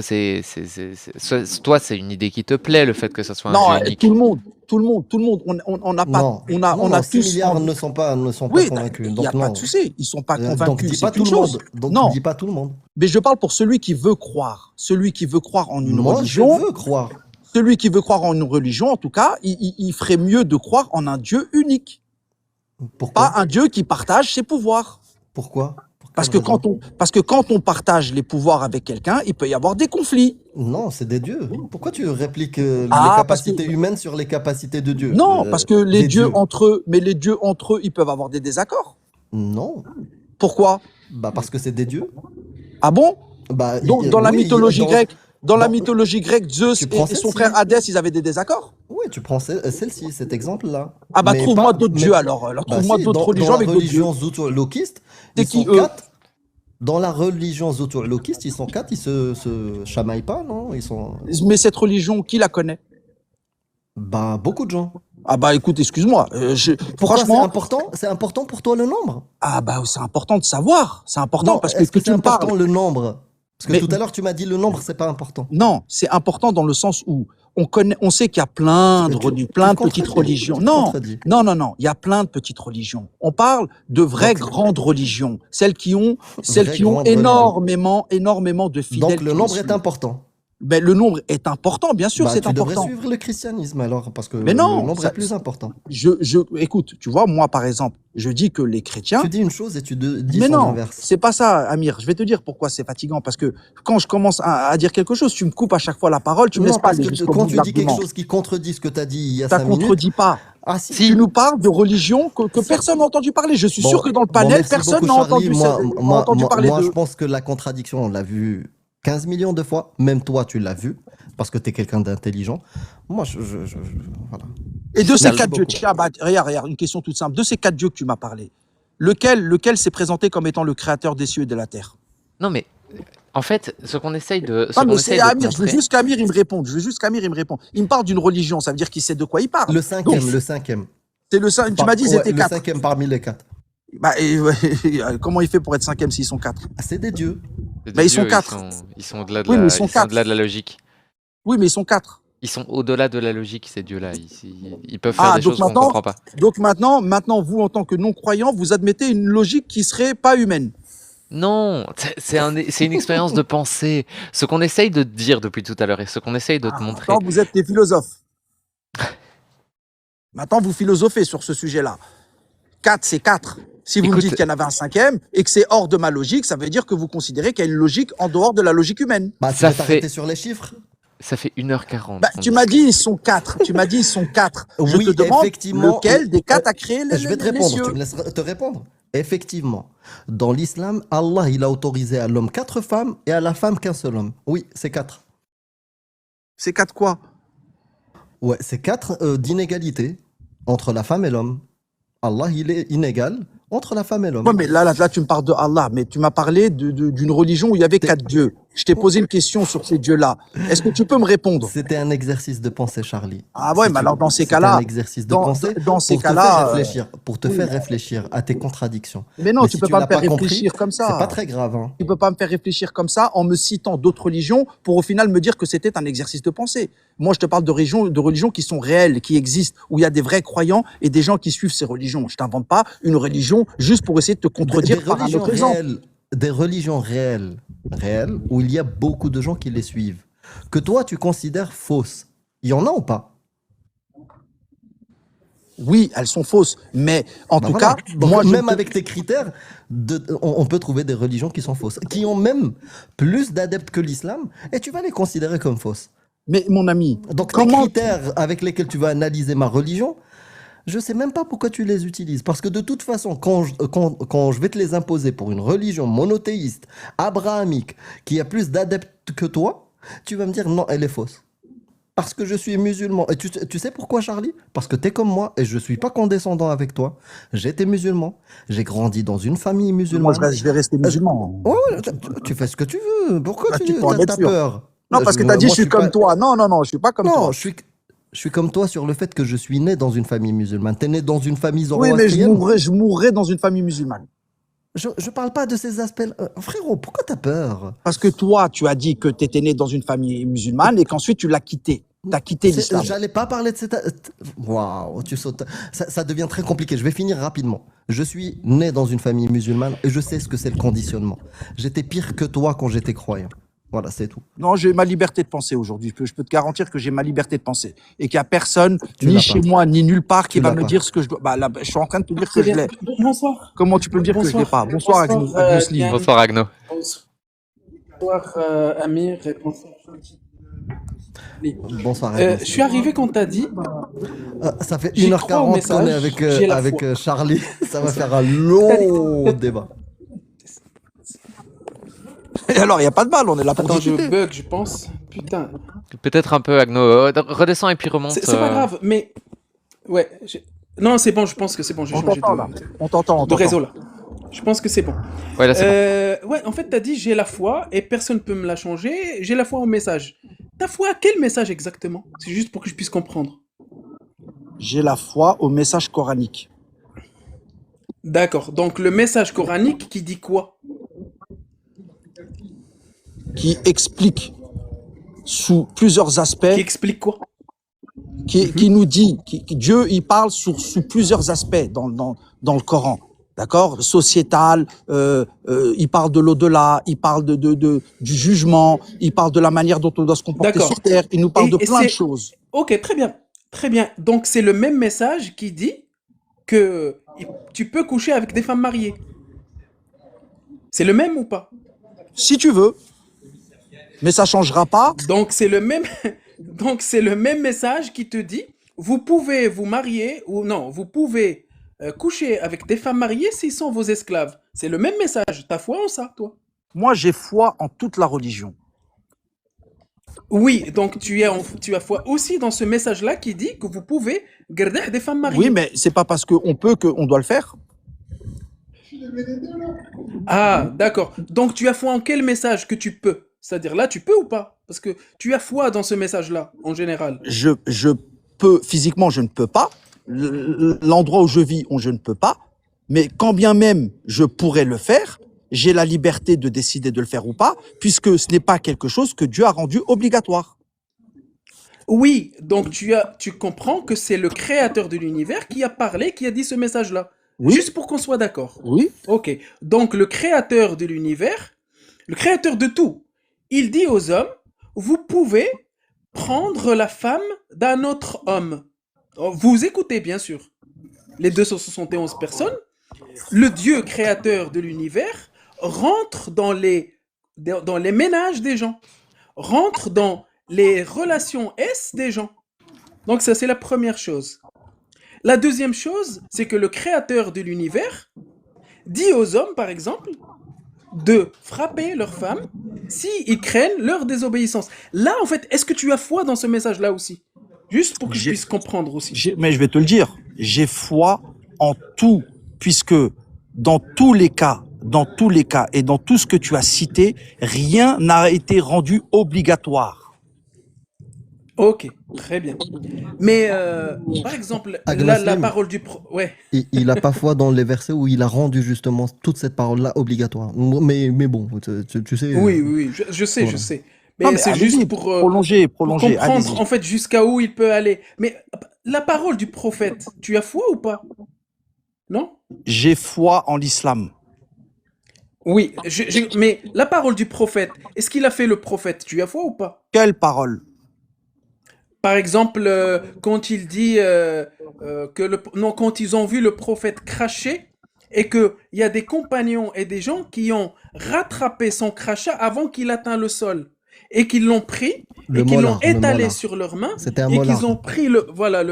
toi c'est une idée qui te plaît, le fait que ça soit un Non, Dieu unique. tout le monde, on n'a pas, Non, on a non, 6 tous milliards envie. ne sont pas Oui, convaincus. il n'y a Donc pas non. de souci, ils sont pas Donc convaincus, dis pas c'est une tout le chose. monde. Donc Non, dis pas tout le monde. mais je parle pour celui qui veut croire en une Moi, je religion. veux croire. Celui qui veut croire en une religion, en tout cas, il ferait mieux de croire en un Dieu unique, Pourquoi? pas un Dieu qui partage ses pouvoirs. Pourquoi? Pour Parce quelle que raison? parce que quand on partage les pouvoirs avec quelqu'un, il peut y avoir des conflits. Non, c'est des dieux. Pourquoi tu répliques les Ah, parce que capacités humaines sur les capacités de Dieu? non, parce que les Des dieux dieux. entre eux, mais les dieux entre eux, ils peuvent avoir des désaccords. Non. Pourquoi? Bah parce que c'est des dieux. Ah bon? Bah, Donc dans la oui, mythologie grecque, dans- mythologie grecque, Zeus Tu prends et son celle-ci. frère Hadès, ils avaient des désaccords. Oui, tu prends celle-ci, cet exemple-là. Ah bah Mais trouve-moi pas- d'autres mais- dieux alors. Bah Trouve-moi si, d'autres dans religions la avec d'autres dieux. religion zootolokiste, C'est ils qui, sont eux? 4. Dans la religion zootolokiste, ils sont 4, ils se chamaillent pas, non? Ils sont... Mais cette religion, qui la connaît? Bah, beaucoup de gens. Ah bah écoute, excuse-moi. Pourquoi Franchement, c'est important pour toi le nombre? ah bah c'est important de savoir. C'est important Non, parce que est-ce que tu c'est me important parles. le nombre? Parce que Mais- tout à l'heure, tu m'as dit le nombre, c'est pas important. Non, c'est important dans le sens où on sait qu'il y a plein de Tu- religions, tu plein de te petites contredis, religions. tu te Non, contredis. non, il y a plein de petites religions. On parle de vraies Donc- grandes religions, celles qui ont Vraies grandes religions. énormément de fidèles. Donc le qui nombre les est suivent. important. Ben, le nombre est important, bien sûr, Bah, c'est tu devrais important. suivre le christianisme alors, parce que Mais le non, nombre est plus important. écoute, tu vois, moi, par exemple, je dis que les chrétiens. Tu dis une chose et tu dis Mais son non, inverse. c'est pas ça, Amir. Je vais te dire pourquoi c'est fatigant. Parce que quand je commence à dire quelque chose, tu me coupes à chaque fois la parole, tu me Non, laisses pas parce aller que jusqu'au quand bout de tu dis quelque l'argument. chose qui contredit ce que tu as dit il y a Ça 5 minutes, contredit pas. ah si. Tu Si, nous parles de religion que personne n'a entendu parler. Je suis sûr que dans le Bon, panel, merci personne beaucoup, n'a Charlie. entendu, parler Moi, je de. pense que la contradiction, on l'a vu 15 millions de fois. Même toi, tu l'as vu, parce que tu es quelqu'un d'intelligent. Moi, voilà. Et de ces Merci quatre dieux, beaucoup. tiens, bah, regarde, une question toute simple. De ces quatre dieux que tu m'as parlé, lequel s'est présenté comme étant le créateur des cieux et de la terre? non mais en fait, ce qu'on essaye de Non, mais te c'est Amir, je veux montrer. juste qu'Amir, il me réponde. Je veux juste qu'Amir, il me réponde. Il me parle d'une religion, ça veut dire qu'il sait de quoi il parle. Le Donc, cinquième. c'est le tu m'as dit ils Ouais, étaient le quatre. cinquième parmi les quatre. Bah, comment il fait pour être cinquième s'ils sont quatre? Ah, c'est des dieux. C'est Bah, des ils sont dieux, quatre. ils sont au-delà de Oui, mais la, ils sont ils sont au-delà quatre. de la logique. Oui, mais ils sont quatre. Ils sont au-delà de la logique, ces dieux-là. Ils peuvent faire Ah, des choses qu'on comprend pas. donc maintenant, vous, en tant que non-croyant, vous admettez une logique qui serait pas humaine. Non, c'est une expérience de pensée. Ce qu'on essaye de te dire depuis tout à l'heure et ce qu'on essaye de te montrer. Maintenant, vous êtes des philosophes. Maintenant, vous philosophez sur ce sujet-là. 4, c'est 4. Si vous me Écoute, dites qu'il y en avait un cinquième et que c'est hors de ma logique, ça veut dire que vous considérez qu'il y a une logique en dehors de la logique humaine. Bah, tu Ça veux t'arrêter fait- sur les chiffres? ça fait 1h40. Bah, qu'on tu m'as discute. dit ils sont 4. Tu m'as dit ils sont 4. Je Oui, te demande effectivement. lequel des 4 a créé Je vais te les répondre, cieux. tu me laisses te répondre. Effectivement, dans l'islam, Allah, il a autorisé à l'homme 4 femmes et à la femme qu'un seul homme. Oui, c'est 4. C'est 4 quoi? Ouais, c'est 4 d'inégalité entre la femme et l'homme. Allah, il est inégal entre la femme et l'homme. Ouais, mais là, tu me parles de Allah, mais tu m'as parlé d'une religion où il y avait 4 dieux. Je t'ai posé une question sur ces dieux-là. Est-ce que tu peux me répondre? C'était un exercice de pensée, Charlie. Ah ouais, Si mais tu- alors dans ces c'était un cas-là, exercice de dans, pensée dans ces pour te faire cas-là, réfléchir, oui, réfléchir à tes contradictions. mais non, Mais tu si peux tu pas me l'as faire pas compris, réfléchir comme c'est pas ça. très grave, hein. Tu peux pas me faire réfléchir comme ça en me citant d'autres religions pour au final me dire que c'était un exercice de pensée. Moi, je te parle de religions qui sont réelles, qui existent, où il y a des vrais croyants et des gens qui suivent ces religions. Je t'invente pas une religion juste pour essayer de te contredire par un autre exemple. Des religions réelles où il y a beaucoup de gens qui les suivent, que toi tu considères fausses. Il y en a ou pas? Oui, elles sont fausses, mais en Ben tout voilà. cas, Donc, moi, même avec tes critères, on peut trouver des religions qui sont fausses, qui ont même plus d'adeptes que l'islam, et tu vas les considérer comme fausses. Mais mon ami, Donc tes comment critères avec lesquels tu vas analyser ma religion, je sais même pas pourquoi tu les utilises. Parce que de toute façon, quand je vais te les imposer pour une religion monothéiste, abrahamique, qui a plus d'adeptes que toi, tu vas me dire non, elle est fausse. Parce que je suis musulman. Et tu sais pourquoi, Charlie? Parce que tu es comme moi et je ne suis pas condescendant avec toi. J'étais musulman. J'ai grandi dans une famille moi musulmane. je vais rester musulman? Ouais, ouais, tu fais ce que tu veux. Pourquoi Bah, tu tu peux en être as sûr. peur? Non, parce que tu as dit Moi, je suis comme pas- toi. Non, je suis pas comme Non, toi. je suis comme toi sur le fait que je suis né dans une famille musulmane. Tu es né dans une famille Oui, mais zoroastrienne. je mourrais dans une famille musulmane. Je parle pas de ces aspects. Frérot, pourquoi tu as peur? Parce que toi, tu as dit que tu étais né dans une famille musulmane et qu'ensuite tu l'as quitté. Tu as quitté l'islam. J'allais pas parler de cette. Waouh, tu sautes. Ça devient très compliqué. Je vais finir rapidement. Je suis né dans une famille musulmane et je sais ce que c'est le conditionnement. J'étais pire que toi quand j'étais croyant. Voilà, c'est tout. Non, j'ai ma liberté de penser aujourd'hui. Je peux te garantir que j'ai ma liberté de penser. Et qu'il n'y a personne, Tu ni l'as chez pas. moi, ni nulle part, qui Tu va l'as me pas. dire ce que je dois. Bah, là, je suis en train de te dire que je l'ai. Bonsoir. Comment tu peux me dire que je l'ai pas? Bonsoir, Agnosli. Diane. Bonsoir Agno. Bonsoir Amir et bonsoir Ali. Bonsoir. Je suis arrivé quand t'as dit Ça fait j'y crois au 1h40 qu'on est message, avec, j'ai la avec foi. Charlie. Ça va faire un long débat. Et alors, il n'y a pas de mal, on est là pour Attends, je discuter. bug, je pense. Putain, Peut-être un peu Agno. Redescends et puis remonte. c'est pas grave, mais ouais. Non, c'est bon, je pense que c'est bon. J'ai On changé t'entend là. On t'entend, on de t'entend. réseau là. Je pense que c'est bon. Ouais, là c'est bon. Ouais, en fait, t'as dit j'ai la foi et personne peut me la changer. J'ai la foi au message. Ta foi à quel message exactement? C'est juste pour que je puisse comprendre. J'ai la foi au message coranique. D'accord. Donc le message coranique qui dit quoi? Qui explique sous plusieurs aspects, Qui explique quoi? qui nous dit, Dieu, il parle sous plusieurs aspects dans le Coran. d'accord, sociétal, il parle de l'au-delà, il parle du jugement, il parle de la manière dont on doit se comporter D'accord. sur Terre, il nous parle de Et plein de c'est... choses. Ok, très bien. Très bien. Donc, c'est le même message qui dit que tu peux coucher avec des femmes mariées. C'est le même ou pas? Si tu veux, mais ça changera pas. Donc, c'est le même... Donc, c'est le même message qui te dit, vous pouvez vous marier, ou non, vous pouvez coucher avec des femmes mariées s'ils sont vos esclaves. C'est le même message. T'as foi en ça, toi? Moi, j'ai foi en toute la religion. Oui, donc tu as foi aussi dans ce message-là qui dit que vous pouvez garder des femmes Oui, mariées. mais c'est pas parce qu'on peut qu'on doit le faire. Ah, d'accord. Donc tu as foi en quel message que tu peux? C'est-à-dire là, tu peux ou pas? Parce que tu as foi dans ce message-là, en général. Je peux, physiquement, je ne peux pas. L'endroit où je vis, je ne peux pas. Mais quand bien même je pourrais le faire, j'ai la liberté de décider de le faire ou pas, puisque ce n'est pas quelque chose que Dieu a rendu obligatoire. Oui, donc tu comprends que c'est le créateur de l'univers qui a parlé, qui a dit ce message-là. Oui, Juste pour qu'on soit d'accord. oui. Ok. Donc le créateur de l'univers, le créateur de tout, il dit aux hommes, vous pouvez prendre la femme d'un autre homme. Oh, vous écoutez bien sûr. Les 271 personnes, le Dieu créateur de l'univers rentre dans les ménages des gens, rentre dans les relations S des gens. Donc ça, c'est la première chose. La deuxième chose, c'est que le créateur de l'univers dit aux hommes, par exemple, de frapper leurs femmes s'ils craignent leur désobéissance. Là, en fait, est-ce que tu as foi dans ce message-là aussi? Juste pour que je J'ai- puisse comprendre aussi. Mais je vais te le dire, j'ai foi en tout, puisque dans tous les cas et dans tout ce que tu as cité, rien n'a été rendu obligatoire. Ok, très bien. Mais par exemple, la Aglaslim, parole du ouais. il n'a pas foi dans les versets où il a rendu justement toute cette parole-là obligatoire. Mais bon, tu sais. Oui, oui, oui, je sais, je Voilà. sais. Non, Mais mais c'est allez-y, juste pour prolongez, allez-y. comprendre en fait jusqu'à où il peut aller. Mais la parole du prophète, tu as foi ou pas? Non? J'ai foi en l'islam. Oui, mais la parole du prophète, est-ce qu'il a fait le prophète? Tu as foi ou pas? Quelle parole? Par exemple, quand il dit non, quand ils ont vu le prophète cracher et qu'il y a des compagnons et des gens qui ont rattrapé son crachat avant qu'il atteigne le sol et qu'ils l'ont pris Le et qu'ils l'ont molar, le étalé molar. sur leurs mains C'était un et molar. qu'ils ont pris voilà,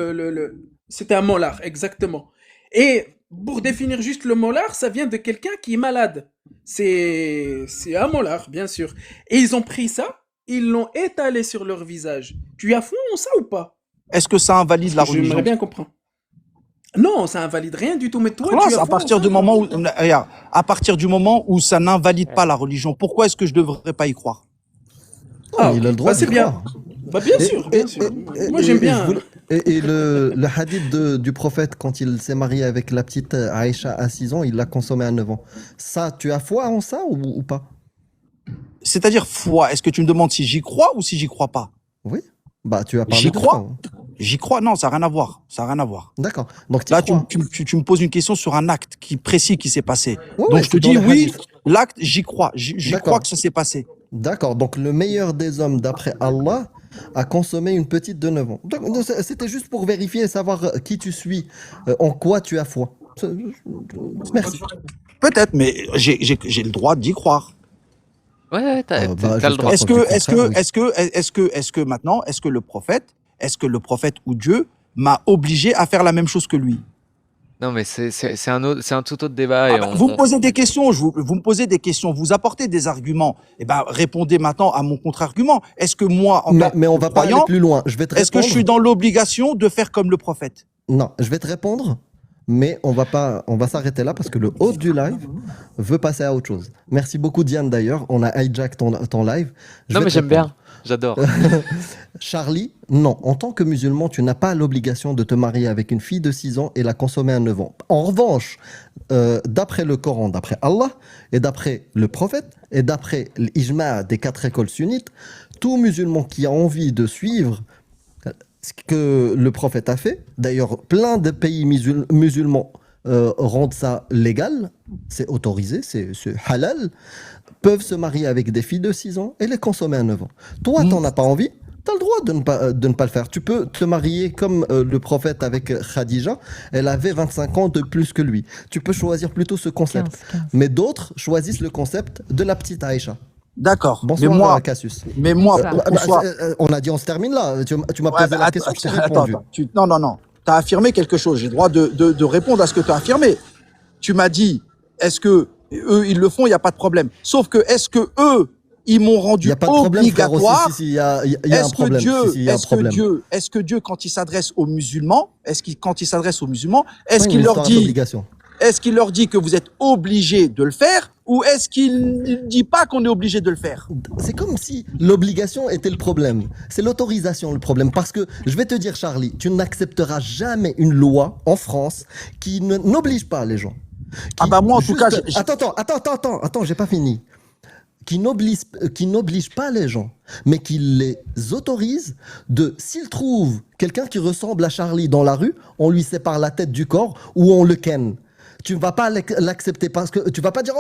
c'était un molar, exactement. Et pour définir juste le molar, ça vient de quelqu'un qui est malade. C'est un molar, bien sûr. Et ils ont pris ça, ils l'ont étalé sur leur visage. Tu as foi en ça ou pas? Est-ce que ça invalide la Parce que religion? j'aimerais bien comprendre. Non, ça invalide rien du tout. Mais toi, Voilà, tu as à foi en partir ça du ou moment pas? où, regarde, à partir du moment où ça n'invalide pas la religion, pourquoi est-ce que je devrais pas y croire? Ah, Il a ok. le droit Bah, c'est d'y bien. croire. Bah, bien Et, sûr, et- bien sûr. et- Moi, et- j'aime et je bien. voulais- et le hadith du prophète, quand il s'est marié avec la petite Aïcha à 6 ans, il l'a consommé à 9 ans. Ça, tu as foi en ça ou pas? C'est-à-dire foi, est-ce que tu me demandes si j'y crois ou si j'y crois pas? Oui. Bah, tu as parlé J'y de crois. foi. J'y crois, non, ça n'a rien à voir. Ça n'a rien à voir. D'accord. Donc, tu Là, crois. tu me poses une question sur un acte qui précis qui s'est passé. Ouais, Donc, ouais, je te c'est dans dis les oui, hadiths. l'acte, j'y crois. J'y D'accord. crois que ça s'est passé. D'accord. Donc, le meilleur des hommes, d'après Allah, a consommé une petite de 9 ans. Donc, c'était juste pour vérifier et savoir qui tu suis, en quoi tu as foi. Merci. Peut-être, mais j'ai le droit d'y croire. Ouais, t'as Bah, le droit. jusqu'à preuve du contraire, oui. Est-ce que maintenant, est-ce que le prophète ou Dieu m'a obligé à faire la même chose que lui? Non, mais c'est un tout autre débat. Ah Et bah, vous me posez des questions, vous me posez des questions, vous apportez des arguments. Eh ben, répondez maintenant à mon contre-argument. Est-ce que moi, en tant Mais on que va pas aller croyant, plus loin. Je vais te est-ce que je répondre. suis dans l'obligation de faire comme le prophète? Non, je vais te répondre, mais on va s'arrêter là parce que le hôte du live veut passer à autre chose. Merci beaucoup Diane d'ailleurs, on a hijack ton live. Non, mais j'aime bien. J'adore. Charlie, non, en tant que musulman, tu n'as pas l'obligation de te marier avec une fille de 6 ans et la consommer à 9 ans. En revanche, d'après le Coran, d'après Allah, et d'après le prophète, et d'après l'ijma des 4 écoles sunnites, tout musulman qui a envie de suivre ce que le prophète a fait, d'ailleurs plein de pays musulmans rendent ça légal, c'est autorisé, c'est halal, peuvent se marier avec des filles de 6 ans et les consommer à 9 ans. Toi, t'en as pas envie, tu as le droit de ne pas le faire. Tu peux te marier comme le prophète avec Khadija, elle avait 25 ans de plus que lui. Tu peux choisir plutôt ce concept. 15. Mais d'autres choisissent le concept de la petite Aïcha. D'accord. Bonsoir, Cassius. Mais moi, Ça. François, On a dit on se termine là. Tu m'as ouais, posé la question, je t'ai répondu. Non. Tu as affirmé quelque chose. J'ai le droit de répondre à ce que tu as affirmé. Tu m'as dit, est-ce que eux, ils le font, il n'y a pas de problème. Sauf que, est-ce que eux, ils m'ont Il rendu n'y a pas de problème, frérot. obligatoire? Si, il y a un problème. Est-ce que Dieu, quand il s'adresse aux musulmans, est-ce Oui, qu'il une leur histoire dit, d'obligation. est-ce qu'il leur dit que vous êtes obligés de le faire, ou est-ce qu'il ne dit pas qu'on est obligé de le faire? C'est comme si l'obligation était le problème. C'est l'autorisation le problème. Parce que, je vais te dire, Charlie, tu n'accepteras jamais une loi en France qui n'oblige pas les gens. Ah bah moi, en tout cas, Attends, j'ai pas fini. Qui n'oblige pas les gens, mais qui les autorise s'ils trouvent quelqu'un qui ressemble à Charlie dans la rue, on lui sépare la tête du corps ou on le ken. Tu ne vas pas l'accepter parce que tu vas pas dire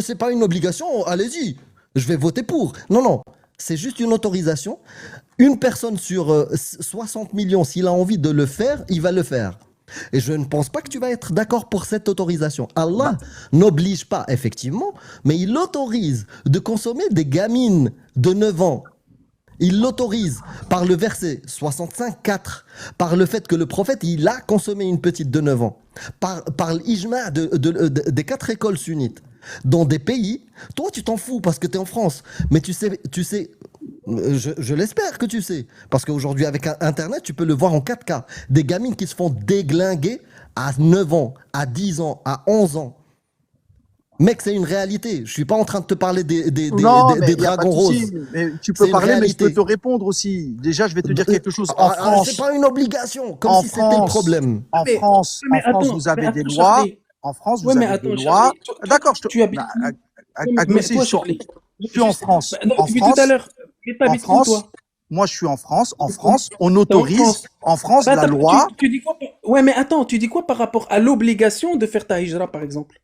c'est pas une obligation, allez-y, je vais voter pour. Non, c'est juste une autorisation. Une personne sur 60 millions, s'il a envie de le faire, il va le faire. Et je ne pense pas que tu vas être d'accord pour cette autorisation. Allah n'oblige pas, effectivement, mais il autorise de consommer des gamines de 9 ans. Il l'autorise par le verset 65-4, par le fait que le prophète, il a consommé une petite de 9 ans, par l'ijma des 4 écoles sunnites. Dans des pays, toi tu t'en fous parce que tu es en France, mais tu sais, je l'espère que tu sais, parce qu'aujourd'hui avec Internet, tu peux le voir en 4K, des gamines qui se font déglinguer à 9 ans, à 10 ans, à 11 ans. Mec, c'est une réalité. Je suis pas en train de te parler des dragons roses. Mais tu peux parler, mais je peux te répondre aussi. Déjà, je vais te dire quelque chose. En France, c'est pas une obligation, comme si c'était le problème. En France, vous avez des lois. En France, vous avez des lois. D'accord, tu habites mais toi, Charlie, je suis en France. Depuis tout à l'heure, t'habites où, toi? Moi, je suis en France. En France, on autorise. En France, la loi. Tu dis quoi? Ouais, mais attends, tu dis quoi par rapport à l'obligation de faire ta hijra, par exemple?